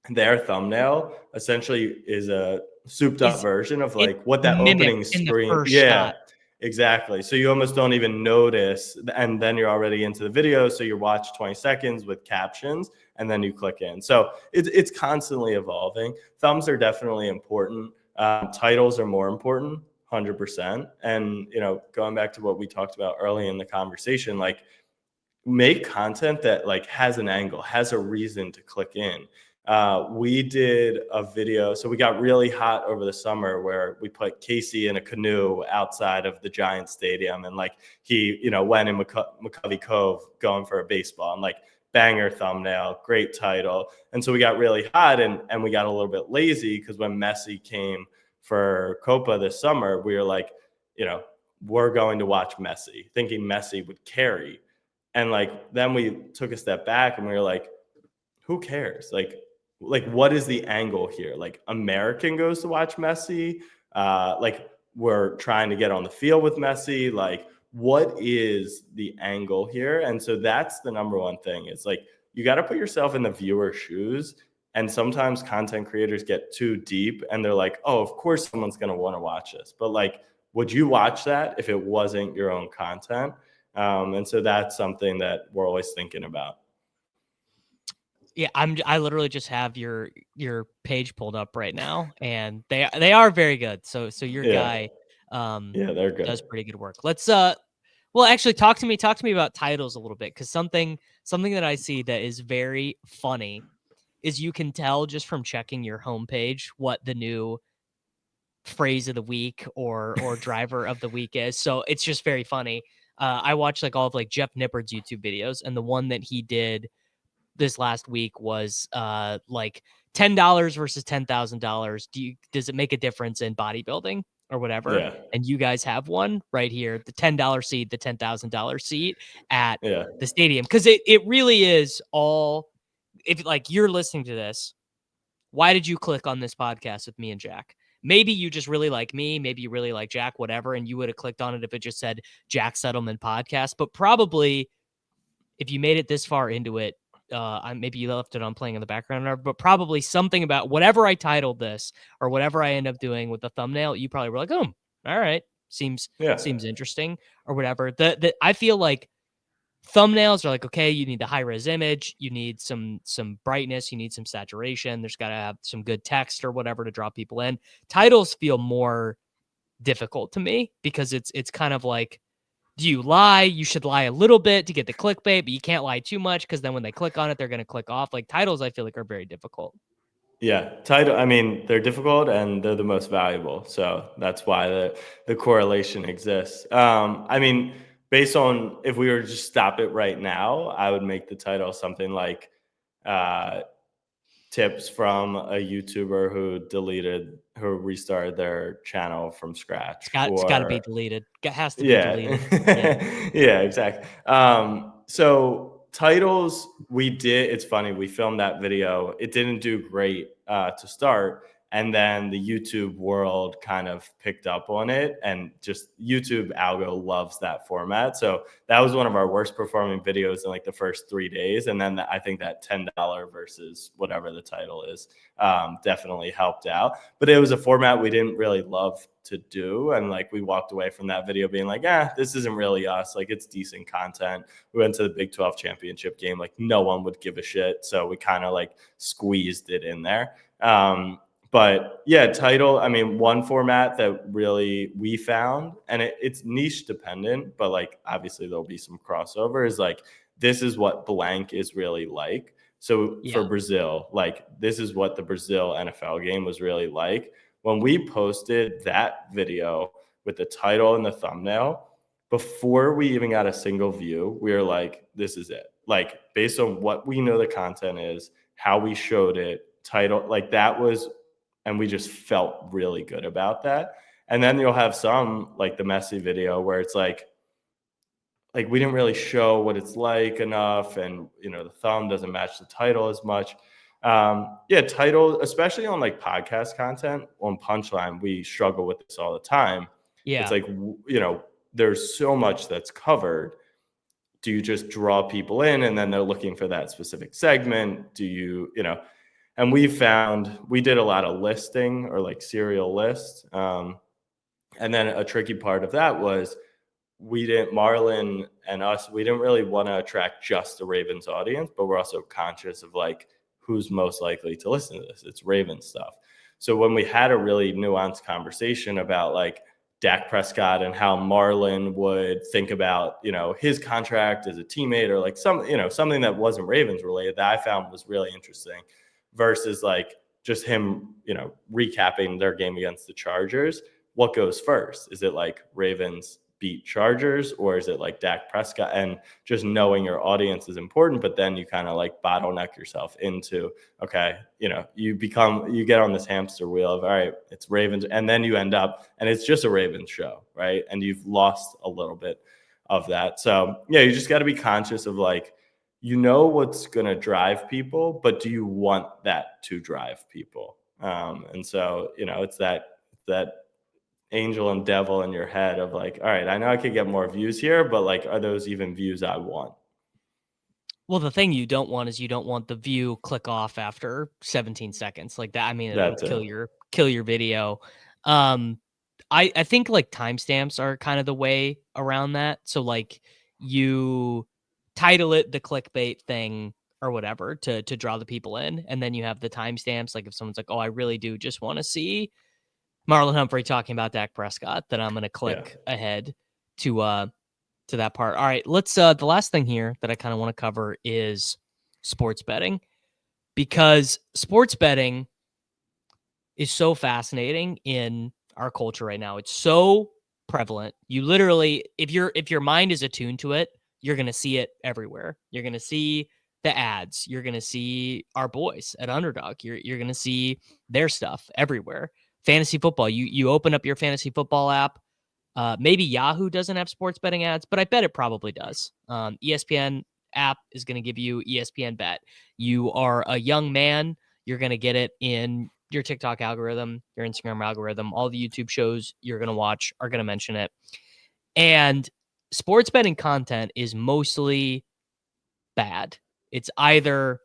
their thumbnail essentially is a souped up Is version of it like what that opening mimicked in the screen. first Yeah, shot? exactly. So you almost don't even notice, and then you're already into the video. So you watch 20 seconds with captions, and then you click in. So it's constantly evolving. Thumbs are definitely important. Titles are more important, 100%. And going back to what we talked about early in the conversation, like make content that like has an angle, has a reason to click in. We did a video, so we got really hot over the summer where we put Casey in a canoe outside of the Giant Stadium, and like he, went in McCovey Cove going for a baseball, and like banger thumbnail, great title. And so we got really hot, and we got a little bit lazy because when Messi came for Copa this summer, we were like, we're going to watch Messi, thinking Messi would carry. And like then we took a step back and we were like, who cares? Like what is the angle here? Like American goes to watch Messi. Like we're trying to get on the field with Messi. Like what is the angle here? And so that's the number one thing. It's like you got to put yourself in the viewer's shoes. And sometimes content creators get too deep and they're like, oh, of course someone's going to want to watch this. But like, would you watch that if it wasn't your own content? And so that's something that we're always thinking about. Yeah, I literally just have your page pulled up right now, and they are very good. So your Yeah. guy Yeah, they're does good. pretty good work. Let's well, actually talk to me about titles a little bit, because something that I see that is very funny is you can tell just from checking your homepage what the new phrase of the week or driver of the week is. So it's just very funny. I watched like all of like Jeff Nippard's YouTube videos, and the one that he did this last week was like $10 versus $10,000. Does it make a difference in bodybuilding or whatever? Yeah. And you guys have one right here, the $10 seat, the $10,000 seat at Yeah. the stadium, because it really is all. If like you're listening to this, why did you click on this podcast with me and Jack? Maybe you just really like me, maybe you really like Jack, whatever, and you would have clicked on it if it just said Jack Settleman podcast. But probably if you made it this far into it, maybe you left it on playing in the background, but probably something about whatever I titled this or whatever I end up doing with the thumbnail, you probably were like, "Oh, all right, seems Yeah. interesting," or whatever. The I feel like thumbnails are like, okay, you need the high res image, you need some brightness, you need some saturation. There's got to have some good text or whatever to draw people in. Titles feel more difficult to me because it's kind of like, do you lie? You should lie a little bit to get the clickbait, but you can't lie too much because then when they click on it, they're going to click off. Like titles, I feel like are very difficult. Yeah. Title, I mean, they're difficult and they're the most valuable. So that's why the correlation exists. I mean, based on if we were to just stop it right now, I would make the title something like uh tips from a YouTuber who restarted their channel from scratch, It's got to be or deleted. It has to be yeah. deleted. Yeah. Yeah, exactly. So titles, it's funny, we filmed that video. It didn't do great to start. And then the YouTube world kind of picked up on it, and just YouTube algo loves that format. So that was one of our worst performing videos in like the first 3 days. And then I think that $10 versus whatever the title is definitely helped out. But it was a format we didn't really love to do. And like we walked away from that video being like, this isn't really us. Like it's decent content. We went to the Big 12 championship game. Like no one would give a shit. So we kind of like squeezed it in there. But yeah, title, I mean, one format that really we found, and it's niche dependent, but like obviously there'll be some crossover, is like, this is what blank is really like. So for Yeah. Brazil, like this is what the Brazil NFL game was really like. When we posted that video with the title and the thumbnail, before we even got a single view, we were like, this is it. Like based on what we know the content is, how we showed it, title, like that was, and we just felt really good about that. And then you'll have some like the Messi video where it's like we didn't really show what it's like enough, and the thumb doesn't match the title as much. Yeah, title, especially on like podcast content on Punchline, we struggle with this all the time. It's Yeah. like there's so much that's covered. Do you just draw people in and then they're looking for that specific segment? Do you and we found we did a lot of listing or like serial lists. And then a tricky part of that was Marlon and us, we didn't really want to attract just the Ravens audience, but we're also conscious of like who's most likely to listen to this. It's Ravens stuff. So when we had a really nuanced conversation about like Dak Prescott and how Marlon would think about, his contract as a teammate, or like something that wasn't Ravens related, that I found was really interesting, versus like just him, recapping their game against the Chargers. What goes first? Is it like Ravens beat Chargers, or is it like Dak Prescott? And just knowing your audience is important, but then you kind of like bottleneck yourself into, okay, you get on this hamster wheel of, all right, it's Ravens, and then you end up, and it's just a Ravens show, right? And you've lost a little bit of that. So yeah, you just got to be conscious of like, what's going to drive people, but do you want that to drive people? And so, it's that angel and devil in your head of like, all right, I know I could get more views here, but like, are those even views I want? Well, the thing you don't want is you don't want the view click off after 17 seconds like that. I mean, it'll That too. kill your video. Um, I think like timestamps are kind of the way around that. So like you title it the clickbait thing or whatever to draw the people in, and then you have the timestamps. Like if someone's like, "Oh, I really do just want to see Marlon Humphrey talking about Dak Prescott," then I'm gonna Yeah. click ahead to that part. All right, let's the last thing here that I kind of want to cover is sports betting, because sports betting is so fascinating in our culture right now. It's so prevalent. You literally, if your mind is attuned to it, you're going to see it everywhere. You're going to see the ads. You're going to see our boys at Underdog. You're going to see their stuff everywhere. Fantasy football. You open up your fantasy football app. Maybe Yahoo doesn't have sports betting ads, but I bet it probably does. ESPN app is going to give you ESPN bet. You are a young man, you're going to get it in your TikTok algorithm, your Instagram algorithm. All the YouTube shows you're going to watch are going to mention it. And sports betting content is mostly bad. It's either,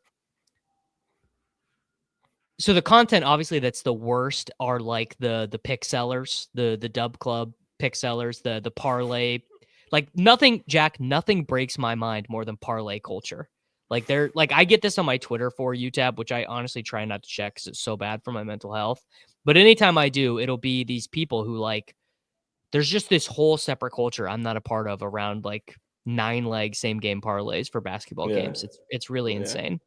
so the content obviously that's the worst are like the pick sellers, the dub club pick sellers, the parlay. Like nothing breaks my mind more than parlay culture. Like they're like, I get this on my Twitter for you tab, which I honestly try not to check because it's so bad for my mental health. But anytime I do, it'll be these people who like, there's just this whole separate culture I'm not a part of around like 9-leg same game parlays for basketball Yeah. games. It's really Yeah. insane.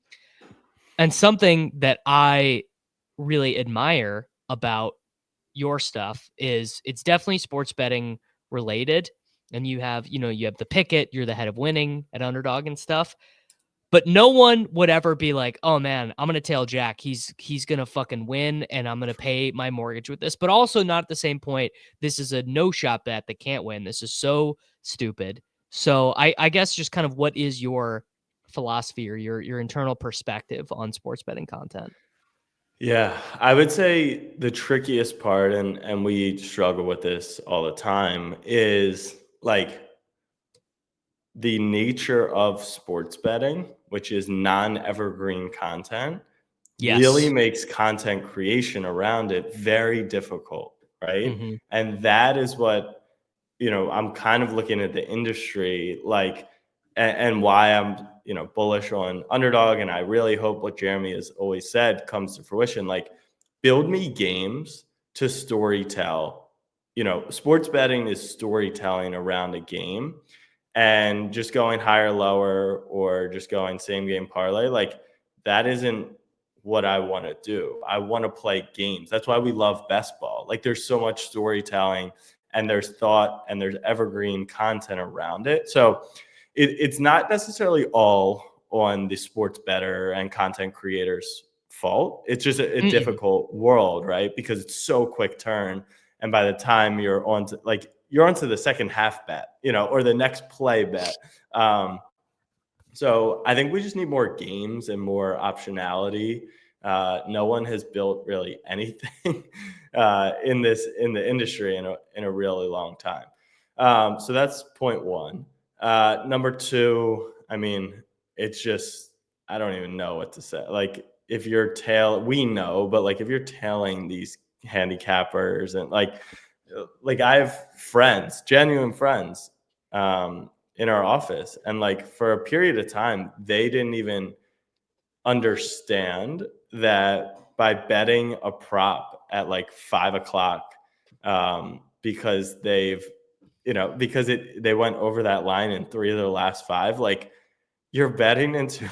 And something that I really admire about your stuff is it's definitely sports betting related. And you have the picket, you're the head of winning at Underdog and stuff. But no one would ever be like, "Oh man, I'm gonna tell Jack he's gonna fucking win, and I'm gonna pay my mortgage with this." But also not at the same point. This is a no shot bet that can't win. This is so stupid. So I guess just kind of what is your philosophy or your internal perspective on sports betting content? Yeah, I would say the trickiest part, and we struggle with this all the time, is like the nature of sports betting, which is non-evergreen content, really Yes. makes content creation around it very difficult, right? Hmm. And that is what, I'm kind of looking at the industry like, and why I'm, bullish on Underdog. And I really hope what Jeremy has always said comes to fruition. Like, build me games to storytell. Sports betting is storytelling around a game, and just going higher, lower, or just going same game parlay, like that isn't what I want to do. I want to play games. That's why we love best ball. Like there's so much storytelling and there's thought and there's evergreen content around it. So it's not necessarily all on the sports bettor and content creators fault. It's just a difficult world, right? Because it's so quick turn. And by the time you're onto the second half bet, or the next play bet. So I think we just need more games and more optionality. No one has built really anything in the industry in a really long time. So that's point one. Number two, I mean, it's just, I don't even know what to say. Like if we know, but like if you're tailing these handicappers and like I have friends, genuine friends, in our office, and like for a period of time, they didn't even understand that by betting a prop at like 5 o'clock, because they went over that line in 3 of their last 5, like you're betting into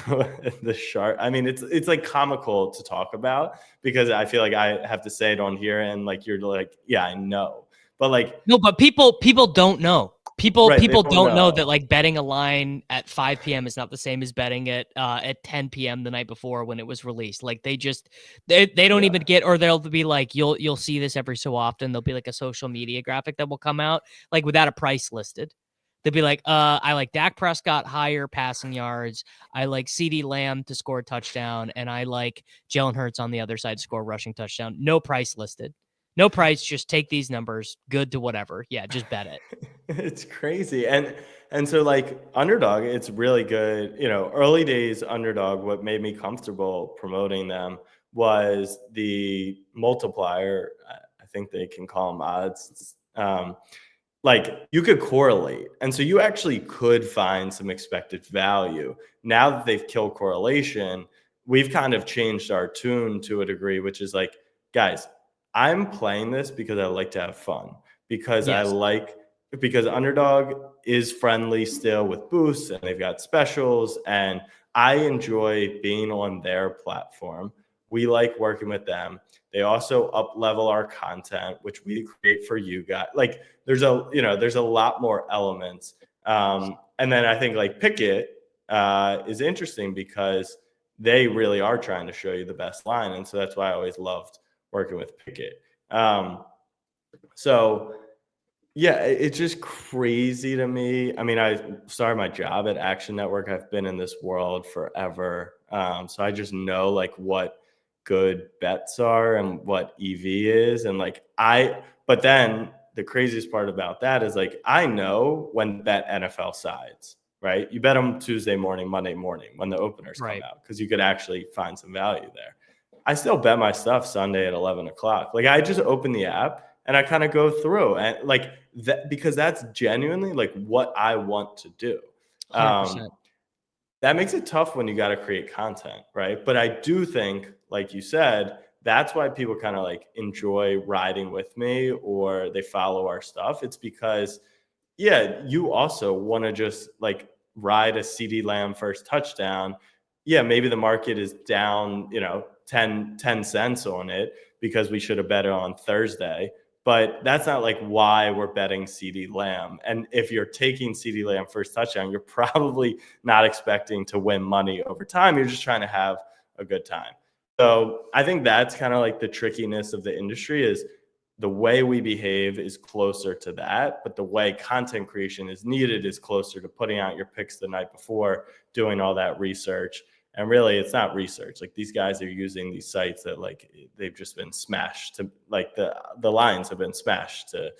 the shark. I mean, it's like comical to talk about because I feel like I have to say it on here and like you're like, yeah, I know. But like No, but people don't know. People right, they don't don't know that know. like betting a line at 5 p.m. is not the same as betting it at 10 p.m. the night before when it was released. Like they don't Yeah. even get, or they'll be like, you'll see this every so often. There'll be like a social media graphic that will come out like without a price listed. They'll be like, I like Dak Prescott higher passing yards. I like CeeDee Lamb to score a touchdown, and I like Jalen Hurts on the other side to score a rushing touchdown. No price listed. No price, just take these numbers, good to whatever. Yeah, just bet it. It's crazy. And so like Underdog, it's really good. Early days Underdog, what made me comfortable promoting them was the multiplier. I think they can call them odds. Like you could correlate. And so you actually could find some expected value. Now that they've killed correlation, we've kind of changed our tune to a degree, which is like, guys, I'm playing this because I like to have fun, because Yes. because Underdog is friendly still with boosts and they've got specials, and I enjoy being on their platform. We like working with them. They also up level our content, which we create for you guys. Like there's a lot more elements. And then I think like Pickett is interesting because they really are trying to show you the best line. And so that's why I always loved working with Pickett. So yeah, it's just crazy to me. I mean, I started my job at Action Network. I've been in this world forever. So I just know like what good bets are and what EV is. And but then the craziest part about that is like, I know when bet NFL sides, right? You bet them Tuesday morning, Monday morning when the openers come Right. out, because you could actually find some value there. I still bet my stuff Sunday at 11 o'clock. Like I just open the app and I kind of go through and like that, because that's genuinely like what I want to do. 100%. That makes it tough when you got to create content, right? But I do think, like you said, that's why people kind of like enjoy riding with me or they follow our stuff. It's because, yeah, you also want to just like ride a CeeDee Lamb first touchdown. Yeah, maybe the market is down, 10 cents on it because we should have bet it on Thursday. But that's not like why we're betting CeeDee Lamb. And if you're taking CeeDee Lamb first touchdown, you're probably not expecting to win money over time. You're just trying to have a good time. So I think that's kind of like the trickiness of the industry is the way we behave is closer to that, but the way content creation is needed is closer to putting out your picks the night before, doing all that research. And really, it's not research. Like these guys are using these sites that like they've just been smashed to, like the lines have been smashed to.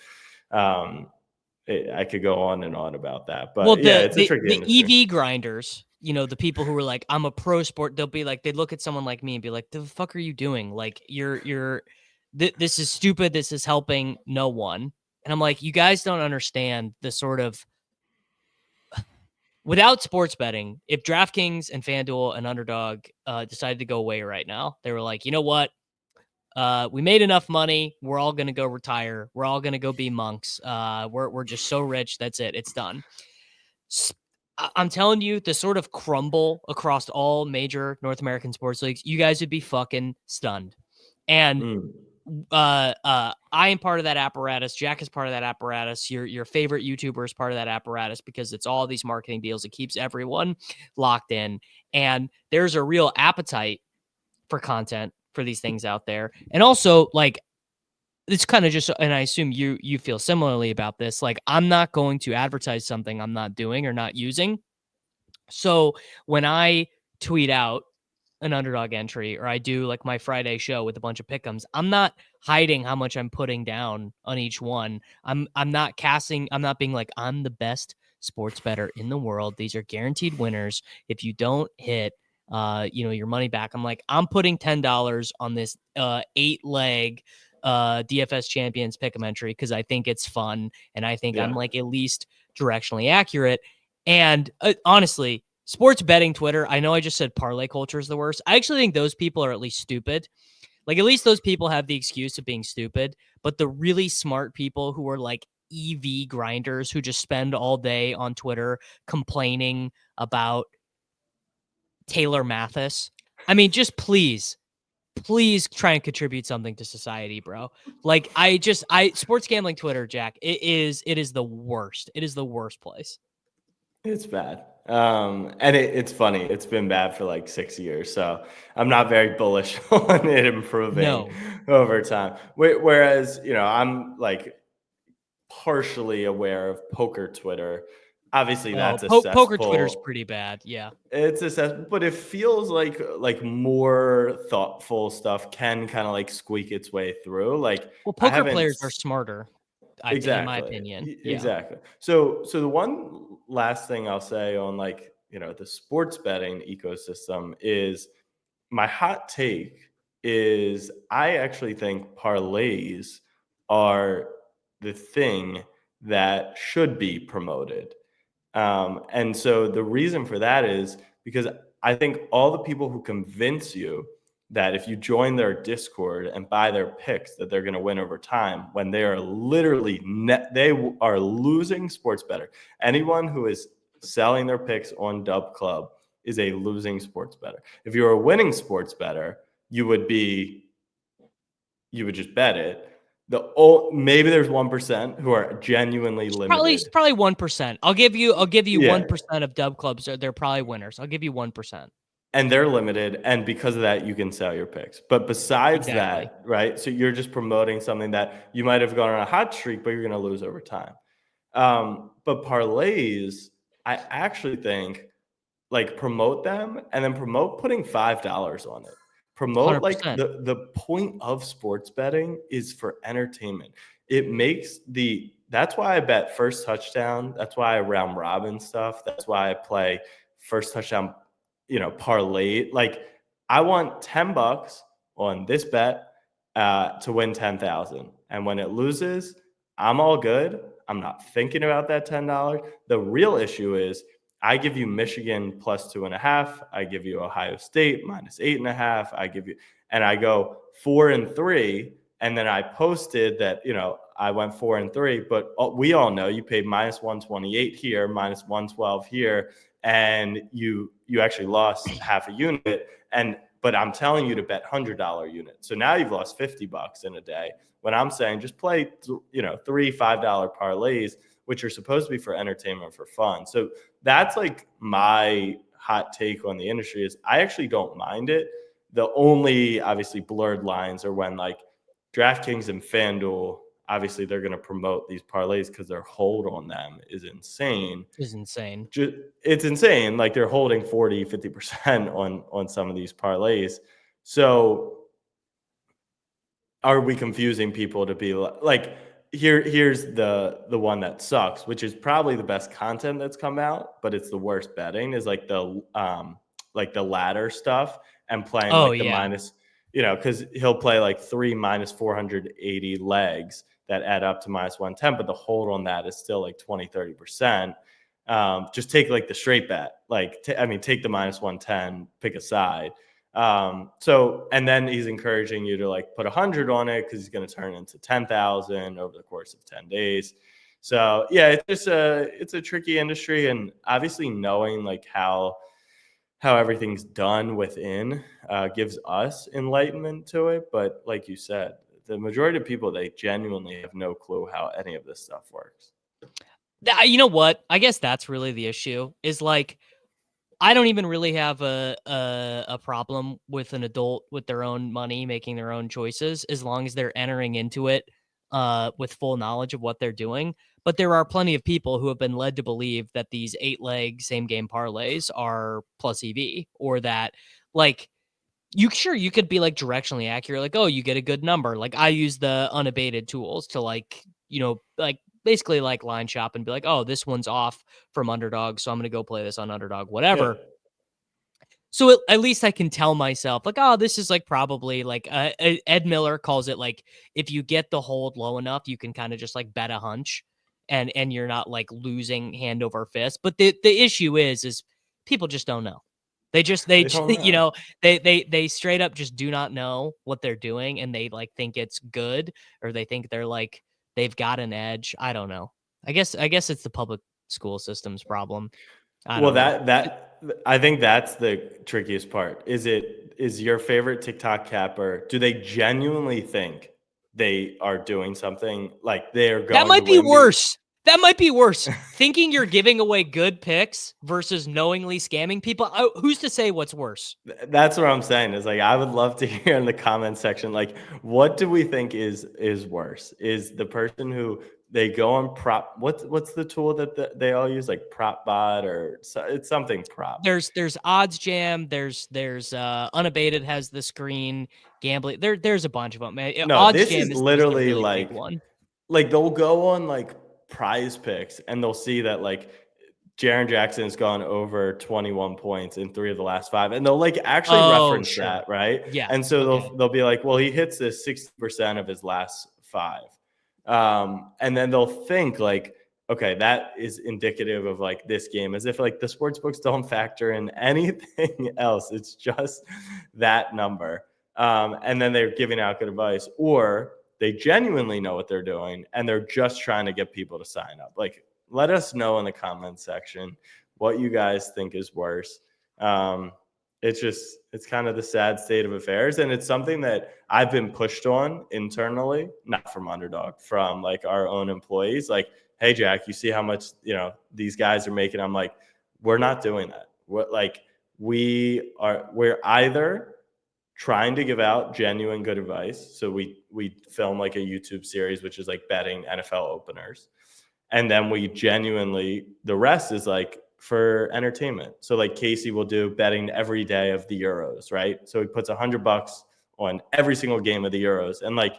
I could go on and on about that, but Well, yeah, it's a tricky the industry. EV grinders, the people who are like, I'm a pro sport, they'll be like, they look at someone like me and be like, the fuck are you doing? Like, this is stupid. This is helping no one. And I'm like, you guys don't understand the sort of, without sports betting, if DraftKings and FanDuel and Underdog decided to go away right now, they were like, you know what? we made enough money. We're all going to go retire. We're all going to go be monks. We're just so rich. That's it. It's done. I'm telling you, the sort of crumble across all major North American sports leagues, you guys would be fucking stunned. And I am part of that apparatus. Jack is part of that apparatus. Your favorite YouTuber is part of that apparatus because it's all these marketing deals. It keeps everyone locked in. And there's a real appetite for content for these things out there. And also, like, it's kind of just, and I assume you feel similarly about this. Like, I'm not going to advertise something I'm not doing or not using. So when I tweet out an underdog entry or I do like my Friday show with a bunch of pick'ems, I'm not hiding how much I'm putting down on each one. I'm not being like, I'm the best sports bettor in the world. These are guaranteed winners. If you don't hit your money back. I'm like, I'm putting $10 on this 8-leg DFS champions pick'em entry because I think it's fun and I think I'm like at least directionally accurate. And honestly, sports betting Twitter, I know I just said parlay culture is the worst. I actually think those people are at least stupid. Like, at least those people have the excuse of being stupid. But the really smart people who are like EV grinders who just spend all day on Twitter complaining about Taylor Mathis. I mean, just please try and contribute something to society, bro. Like, sports gambling Twitter, Jack, it is the worst. It is the worst place. It's bad. And it's funny. It's been bad for like 6 years. So I'm not very bullish on it improving over time. Whereas, I'm like partially aware of poker Twitter. Obviously, that's a cesspool. Poker Twitter's pretty bad. Yeah. It's a cesspool, but it feels like more thoughtful stuff can kind of like squeak its way through. Like, well, poker players are smarter. Exactly. In my opinion. Exactly. So the one last thing I'll say on like, the sports betting ecosystem is my hot take is I actually think parlays are the thing that should be promoted. And so the reason for that is because I think all the people who convince you that if you join their Discord and buy their picks that they're going to win over time, when they are literally they are losing sports bettor. Anyone who is selling their picks on Dub Club is a losing sports bettor. If you're a winning sports bettor, you would just bet it. Maybe there's 1% who are genuinely limited. Probably 1%. I'll give you 1% of Dub Clubs. They're probably winners. I'll give you 1%. And they're limited, and because of that, you can sell your picks. But besides that, right? So you're just promoting something that you might have gone on a hot streak, but you're going to lose over time. But parlays, I actually think, like, promote them and then promote putting $5 on it. Promote 100%. Like the point of sports betting is for entertainment. It makes that's why I bet first touchdown. That's why I round robin stuff. That's why I play first touchdown, parlay. Like, I want $10 on this bet to win 10,000. And when it loses, I'm all good. I'm not thinking about that $10. The real issue is I give you Michigan plus 2.5. I give you Ohio State minus 8.5. And I go 4-3. And then I posted that, I went 4-3, but we all know you paid minus 128 here, minus 112 here. And you actually lost half a unit. But I'm telling you to bet $100 units. So now you've lost $50 in a day. When I'm saying just play, $3 $5 parlays, which are supposed to be for entertainment, for fun. So that's like my hot take on the industry is I actually don't mind it. The only obviously blurred lines are when like DraftKings and FanDuel, obviously they're going to promote these parlays because their hold on them is insane. It's insane. It's insane. Like, they're holding 40, 50% on some of these parlays. So are we confusing people to be like, here's the one that sucks, which is probably the best content that's come out, but it's the worst betting, is like the ladder stuff and playing the minus, because he'll play like 3 minus 480 legs that add up to minus 110, but the hold on that is still like 20-30%. Just take like the straight bet, take the minus 110, pick a side. So, and then he's encouraging you to like put 100 on it because he's going to turn into 10,000 over the course of 10 days. So yeah, it's a tricky industry, and obviously knowing like how everything's done within gives us enlightenment to it. But like you said, the majority of people, they genuinely have no clue how any of this stuff works. You know what? I guess that's really the issue is like, I don't even really have a problem with an adult with their own money making their own choices as long as they're entering into it with full knowledge of what they're doing. But there are plenty of people who have been led to believe that these 8-leg same game parlays are plus EV, or that like you could be like directionally accurate, like, oh, you get a good number. Like I use the unabated tools to like, like basically like line shop and be like, oh, this one's off from underdog, so I'm gonna go play this on underdog, Yeah. whatever. So at least I can tell myself like, oh, this is like probably like Ed Miller calls it like, if you get the hold low enough, you can kind of just like bet a hunch, and you're not like losing hand over fist. But the issue is people just don't know. They don't know. They straight up just do not know what they're doing, and they like think it's good, or they think they're like they've got an edge. I don't know. I guess it's the public school system's problem. I Well, don't know. that I think that's the trickiest part. Is your favorite TikTok capper, do they genuinely think they are doing something, like they're That going to might be win the worse. That might be worse. Thinking you're giving away good picks versus knowingly scamming people. Who's to say what's worse? That's what I'm saying. Is like I would love to hear in the comment section, like, what do we think is worse? Is the person who they go on prop, what's the tool that they all use, like prop bot, or it's something prop. There's odds jam. There's unabated has the screen gambling. There's a bunch of them. No, Odds this jam is is the literally really big one. like they'll go on like prize picks and they'll see that like Jaren Jackson's gone over 21 points in 3 of the last 5, and they'll like actually Oh, reference sure. that, right? Yeah. And so Okay. they'll be like, well, he hits this 60% of his last 5. And then they'll think like, okay, that is indicative of like this game, as if like the sports books don't factor in anything else. It's just that number. And then they're giving out good advice, or they genuinely know what they're doing and they're just trying to get people to sign up. Like, let us know in the comments section what you guys think is worse. It's kind of the sad state of affairs, and it's something that I've been pushed on internally, not from Underdog, from like our own employees. Like, hey Jack, you see how much these guys are making? I'm like, we're not doing that. We're either trying to give out genuine good advice. So we film like a YouTube series, which is like betting NFL openers. And then we genuinely, the rest is like for entertainment. So like Casey will do betting every day of the Euros, right? So he puts $100 on every single game of the Euros. And like,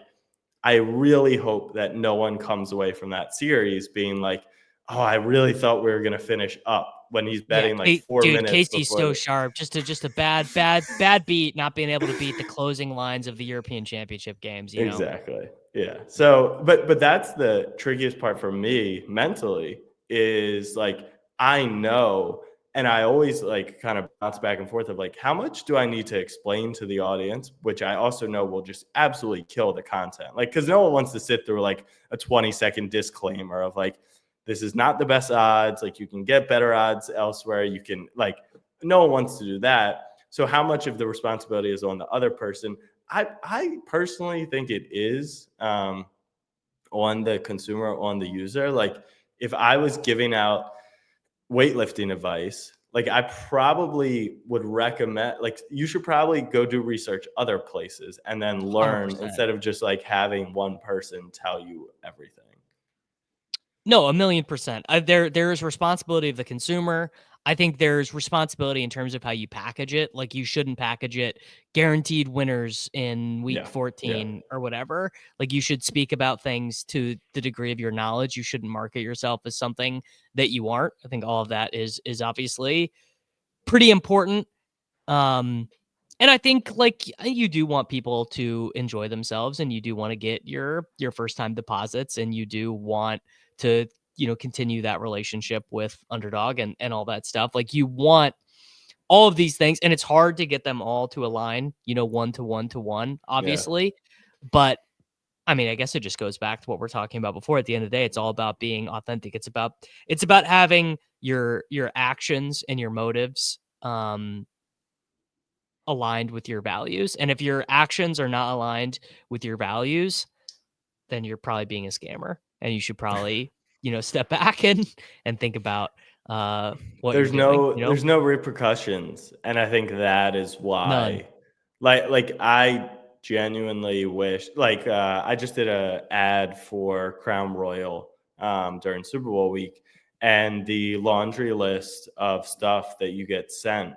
I really hope that no one comes away from that series being like, oh, I really thought we were going to finish up, when he's Yeah, betting like 4 dude, minutes Casey's before so the. sharp. Just a bad beat, not being able to beat the closing lines of the European Championship games, you know? Exactly. Yeah. So, but that's the trickiest part for me mentally, is like, I know, and I always like kind of bounce back and forth of like, how much do I need to explain to the audience, which I also know will just absolutely kill the content. Like, cause no one wants to sit through like a 20-second disclaimer of like, this is not the best odds. Like, you can get better odds elsewhere. You can, like, no one wants to do that. So how much of the responsibility is on the other person? I personally think it is on the consumer, on the user. Like, if I was giving out weightlifting advice, like I probably would recommend, like, you should probably go do research other places and then learn, 100%. instead of just like having one person tell you everything. No, 1,000,000%. There is responsibility of the consumer. I think there's responsibility in terms of how you package it. Like, you shouldn't package it guaranteed winners in week Yeah. Yeah. 14 or whatever. Like, you should speak about things to the degree of your knowledge. You shouldn't market yourself as something that you aren't. I think all of that is obviously pretty important. Um, and I think like you do want people to enjoy themselves, and you do want to get your first time deposits, and you do want to continue that relationship with Underdog and all that stuff. Like, you want all of these things, and it's hard to get them all to align, you know, 1-to-1-to-1, obviously. But I mean, I guess it just goes back to what we're talking about before. At the end of the day, it's all about being authentic. It's about having your actions and your motives aligned with your values. And if your actions are not aligned with your values, then you're probably being a scammer, and you should probably, you know, step back and think about what you're doing, you know? There's no repercussions, and I think that is None. why, I genuinely wish, I just did a ad for Crown Royal during Super Bowl week, and the laundry list of stuff that you get sent,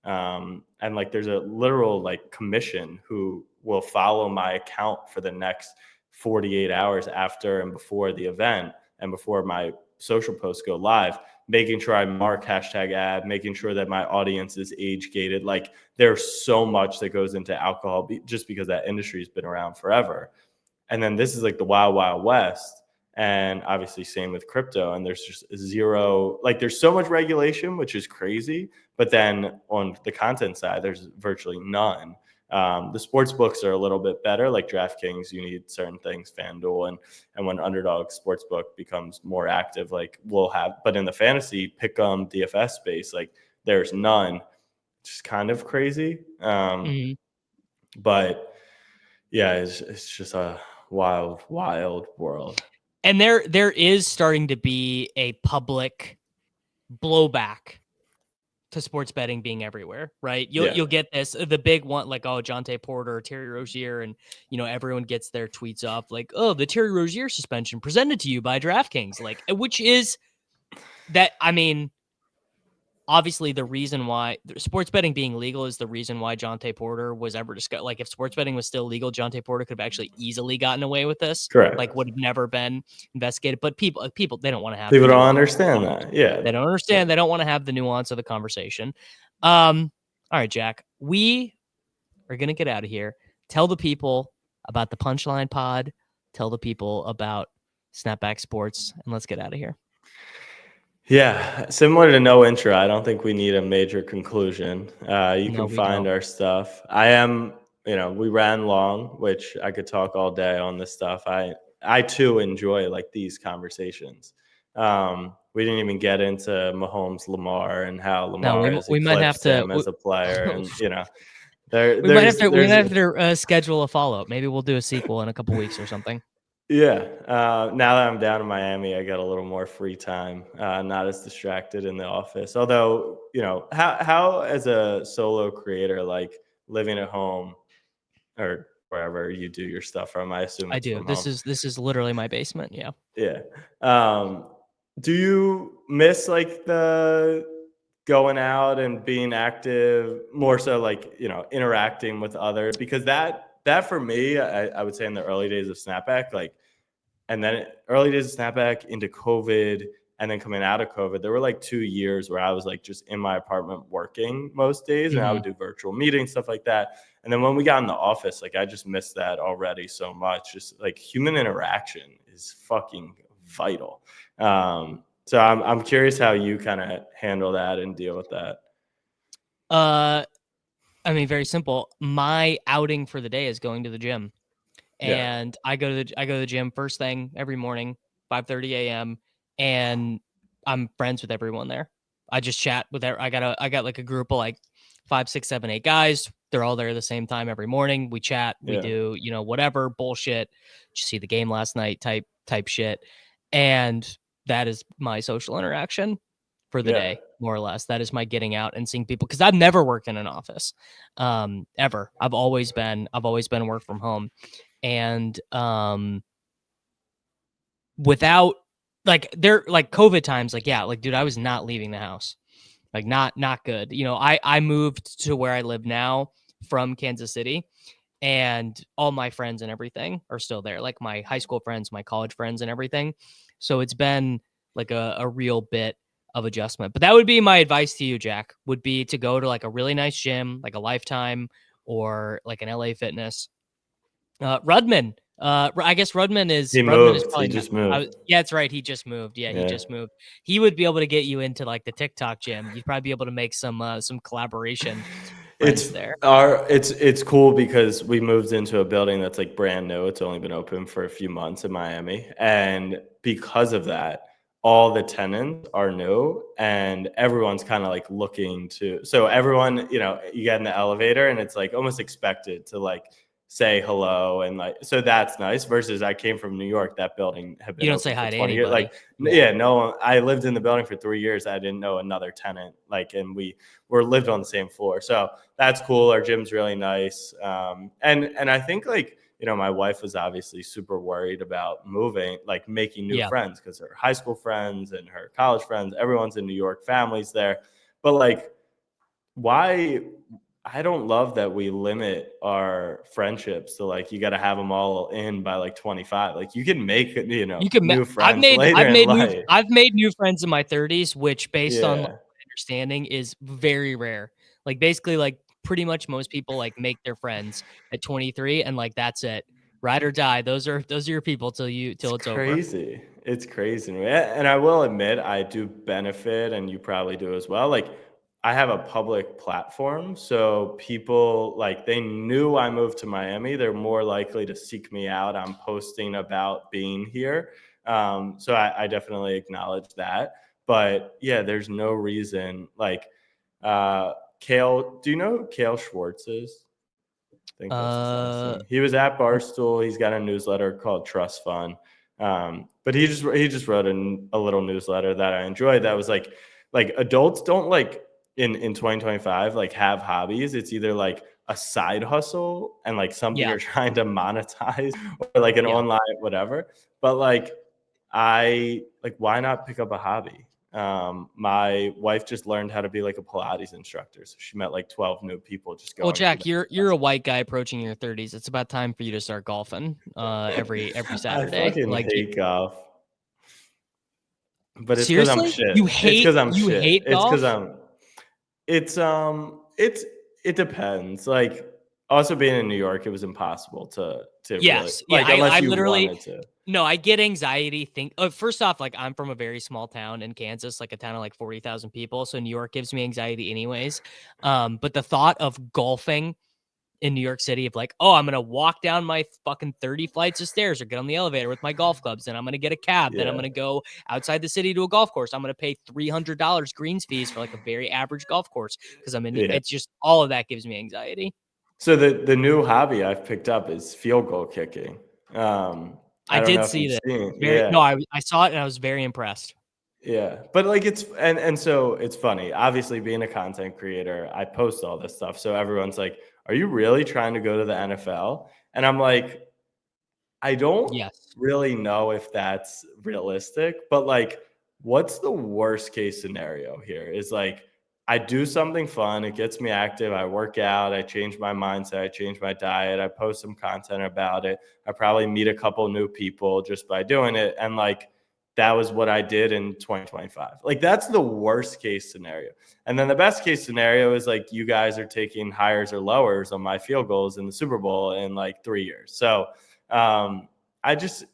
and like there's a literal like commission who will follow my account for the next 48 hours after and before the event and before my social posts go live, making sure I mark hashtag ad, making sure that my audience is age gated. Like there's so much that goes into alcohol just because that industry has been around forever. And then this is like the wild, wild west. And obviously same with crypto. And there's just zero, like there's so much regulation, which is crazy. But then on the content side, there's virtually none. The sports books are a little bit better, like DraftKings, you need certain things, FanDuel, and when Underdog Sportsbook becomes more active, like we'll have, but in the fantasy pick'em DFS space, like there's none, which is kind of crazy. Mhm. But yeah, it's just a wild, wild world. And there is starting to be a public blowback to sports betting being everywhere, right? Yeah, You'll get this the big one, like, oh, Jonte Porter, Terry Rozier, and you know everyone gets their tweets up like, oh, the Terry Rozier suspension presented to you by DraftKings, like, which is that, I mean, obviously the reason why sports betting being legal is the reason why Jonte Porter was ever discussed. Like, if sports betting was still legal, Jonte Porter could have actually easily gotten away with this. correct. Like, would have never been investigated. But people, they don't want to have the People don't nuance. understand that. Yeah. They don't understand. They don't want to have the nuance of the conversation. All right, Jack, we are gonna get out of here. Tell the people about the Punchline Pod. Tell the people about Snapback Sports, and let's get out of here. Yeah, similar to no intro, I don't think we need a major conclusion. You No, can we find don't. our stuff. I am, we ran long, which I could talk all day on this stuff. I too enjoy like these conversations. We didn't even get into Mahomes, Lamar, and how No, Lamar has we might have eclipsed to. him as a player, and We might have there's to. We there's might have to schedule a follow up. Maybe we'll do a sequel in a couple weeks or something. Yeah. Now that I'm down in Miami, I got a little more free time, not as distracted in the office. Although, how as a solo creator, like living at home or wherever you do your stuff from, I assume I it's do. from home. This is literally my basement. Yeah. Yeah. Do you miss like the going out and being active more so like, interacting with others? Because that for me, I would say in the early days of Snapback, like, and then early days of Snapback into COVID, and then coming out of COVID, there were like 2 years where I was like just in my apartment working most days, and I Mhm. would do virtual meetings, stuff like that. And then when we got in the office, like I just missed that already so much. Just like human interaction is fucking vital. So I'm curious how you kind of handle that and deal with that. I mean, very simple. My outing for the day is going to the gym. Yeah, And I go to the gym first thing every morning, 5:30 a.m. and I'm friends with everyone there. I just chat with I got like a group of like 5, 6, 7, 8 guys. They're all there at the same time every morning. We chat, we yeah, do, whatever bullshit. Did you see the game last night type shit. And that is my social interaction for the yeah, day, more or less. That is my getting out and seeing people, because I've never worked in an office. Ever. I've always been work from home. And without like there like COVID times, like, yeah, like, dude, I was not leaving the house. Like, not good. I moved to where I live now from Kansas City, and all my friends and everything are still there, like my high school friends, my college friends, and everything. So it's been like a real bit of adjustment. But that would be my advice to you, Jack, would be to go to like a really nice gym, like a Lifetime or like an LA Fitness. Rudman I guess Rudman is He moved. He probably not. just moved. Yeah, that's right. He just moved. Yeah, he Yeah. just moved. He would be able to get you into like the TikTok gym. You'd probably be able to make some collaboration friends there. It's cool because we moved into a building that's like brand new. It's only been open for a few months in Miami. And because of that, all the tenants are new and everyone's kind of like looking to, so everyone, you get in the elevator and it's like almost expected to like say hello. And like, so that's nice versus I came from New York. That building had You been don't say open for hi to 20 years. Like, anybody. Yeah. no one, I lived in the building for 3 years. I didn't know another tenant. Like, and we were lived on the same floor. So that's cool. Our gym's really nice. And I think like, my wife was obviously super worried about moving, like making new Yeah. friends because her high school friends and her college friends, everyone's in New York, families there. But like, why? I don't love that we limit our friendships to like, you got to have them all in by like 25. Like you can make, You can. new friends later I've in made new life. I've made new friends in my 30s, which based on like, Yeah. my understanding is very rare. Like basically, like pretty much most people like make their friends at 23, and like that's it. Ride or die. Those are your people It's till it's over. crazy. It's crazy. And I will admit, I do benefit, and you probably do as well. Like, I have a public platform. So people, like, they knew I moved to Miami. They're more likely to seek me out. I'm posting about being here. So I definitely acknowledge that. But yeah, there's no reason. Like, Kale, do you know who Kale Schwartz is? Think that's his last Uh, name. He was at Barstool. He's got a newsletter called Trust Fund. But he just wrote a little newsletter that I enjoyed. That was like adults don't like in 2025 like have hobbies. It's either like a side hustle and like something yeah, you're trying to monetize or like an yeah. online whatever. But like I like why not pick up a hobby? My wife just learned how to be like a Pilates instructor. So she met like 12 new people just Well, going through Jack, you're that. a white guy approaching your 30s. It's about time for you to start golfing. Every I Saturday. fucking Like, hate golf, but it's because I'm seriously, shit. It's because I'm you shit. hate golf? It's it depends. Like also being in New York, it was impossible to really Yes. Yeah. like unless I you literally, wanted to. no, I get anxiety. First off, like I'm from a very small town in Kansas, like a town of like 40,000 people. So New York gives me anxiety anyways. But the thought of golfing in New York City of like, oh, I'm gonna walk down my fucking 30 flights of stairs or get on the elevator with my golf clubs, then I'm gonna get a cab, then I'm Yeah, gonna go outside the city to a golf course. I'm gonna pay $300 greens fees for like a very average golf course because I'm in. yeah. It's just all of that gives me anxiety. So the new hobby I've picked up is field goal kicking. I I don't know did if see you've that. seen. Very Yeah, no, I saw it and I was very impressed. yeah, but like it's and so it's funny. Obviously, being a content creator, I post all this stuff, so everyone's like, "Are you really trying to go to the NFL?" And I'm like, I don't Yes, really know if that's realistic, but like, what's the worst case scenario here? Is like, I do something fun, it gets me active, I work out, I change my mindset, I change my diet, I post some content about it. I probably meet a couple new people just by doing it. And like, that was what I did in 2025. Like, that's the worst case scenario. And then the best case scenario is like, you guys are taking higher or lowers on my field goals in the Super Bowl in like 3 years. So, I just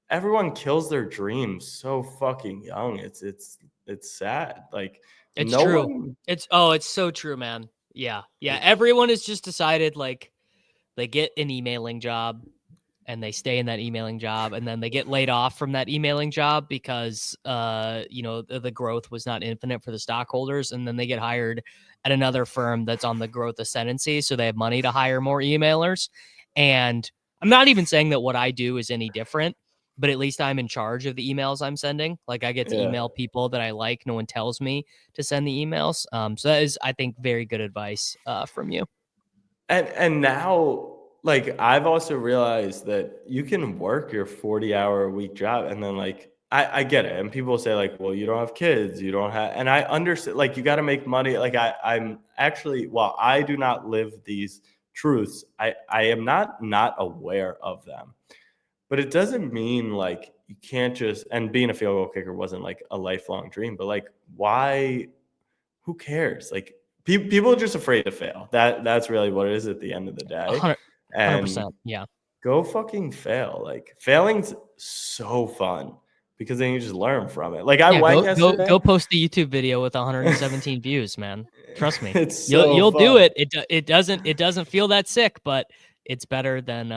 everyone kills their dreams so fucking young. It's sad. Like it's no true. one. It's so true, man. Yeah, yeah. Everyone has just decided like they get an emailing job and they stay in that emailing job and then they get laid off from that emailing job because the growth was not infinite for the stockholders, and then they get hired at another firm that's on the growth ascendancy, so they have money to hire more emailers. And I'm not even saying that what I do is any different, but at least I'm in charge of the emails I'm sending. Like I get to Yeah. email people that I like. No one tells me to send the emails. So that is, I think, very good advice from you. And now like I've also realized that you can work your 40-hour a week job and then like I get it. And people say like, well, you don't have kids, you don't have, and I understand like you got to make money. Like I'm actually, while I do not live these truths, I am not aware of them. But it doesn't mean like you can't just, and being a field goal kicker wasn't like a lifelong dream, but like why, who cares? Like people are just afraid to fail. That's really what it is at the end of the day. And 100%. Yeah. go fucking fail. Like failing's so fun because then you just learn from it. Like I Yeah, went go yesterday. post a YouTube video with 117 views, man. Trust me. It's so You'll do fun. it. It doesn't feel that sick, but it's better than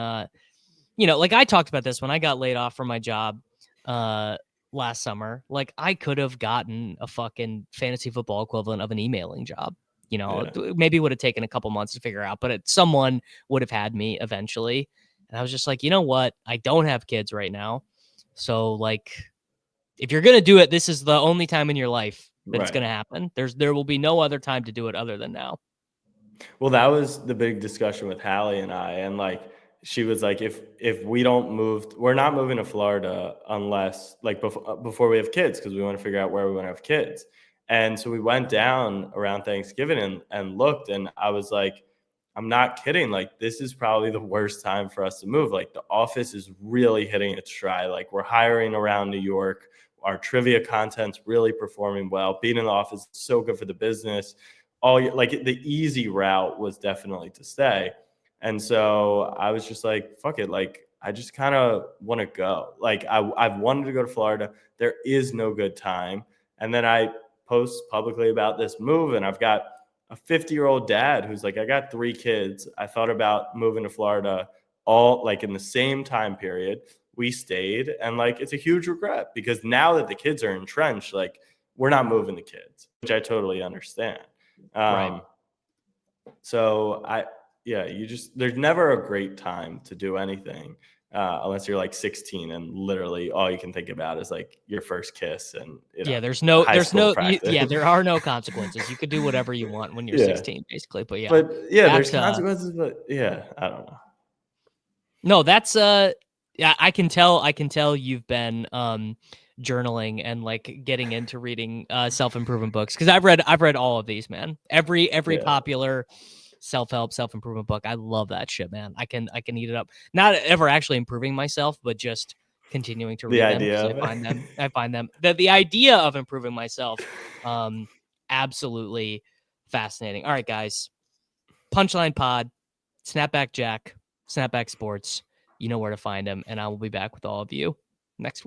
like I talked about this when I got laid off from my job last summer. Like I could have gotten a fucking fantasy football equivalent of an emailing job. Yeah. Maybe would have taken a couple months to figure out, but someone would have had me eventually. And I was just like, you know what? I don't have kids right now. So like if you're going to do it, this is the only time in your life that it's Right. going to happen. There will be no other time to do it other than now. Well, that was the big discussion with Hallie and I, and like she was like, if we don't move, we're not moving to Florida unless like before we have kids because we want to figure out where we want to have kids. And so we went down around Thanksgiving and looked, and I was like, I'm not kidding. Like this is probably the worst time for us to move. Like the office is really hitting its stride. Like we're hiring around New York. Our trivia content's really performing well. Being in the office is so good for the business. Like the easy route was definitely to stay. And so I was just like, fuck it. Like, I just kind of want to go. Like, I've wanted to go to Florida. There is no good time. And then I post publicly about this move, and I've got a 50-year-old dad who's like, I got 3 kids. I thought about moving to Florida all like in the same time period. We stayed, and like, it's a huge regret because now that the kids are entrenched, like, we're not moving the kids, which I totally understand. Right. So there's never a great time to do anything unless you're like 16 and literally all you can think about is like your first kiss and Yeah, high school practice. there are no consequences. You could do whatever you want when you're Yeah, 16, basically. But yeah, but yeah, there's that consequences, but yeah, I don't know. no, that's yeah, I can tell you've been journaling and like getting into reading self-improvement books because I've read all of these, man. Every Yeah, popular self-help, self-improvement book. I love that shit, man. I can eat it up. Not ever actually improving myself, but just continuing to the read them because idea of it. I find them the idea of improving myself absolutely fascinating. All right, guys. Punchline Pod, Snapback Jack, Snapback Sports. You know where to find him, and I will be back with all of you next week.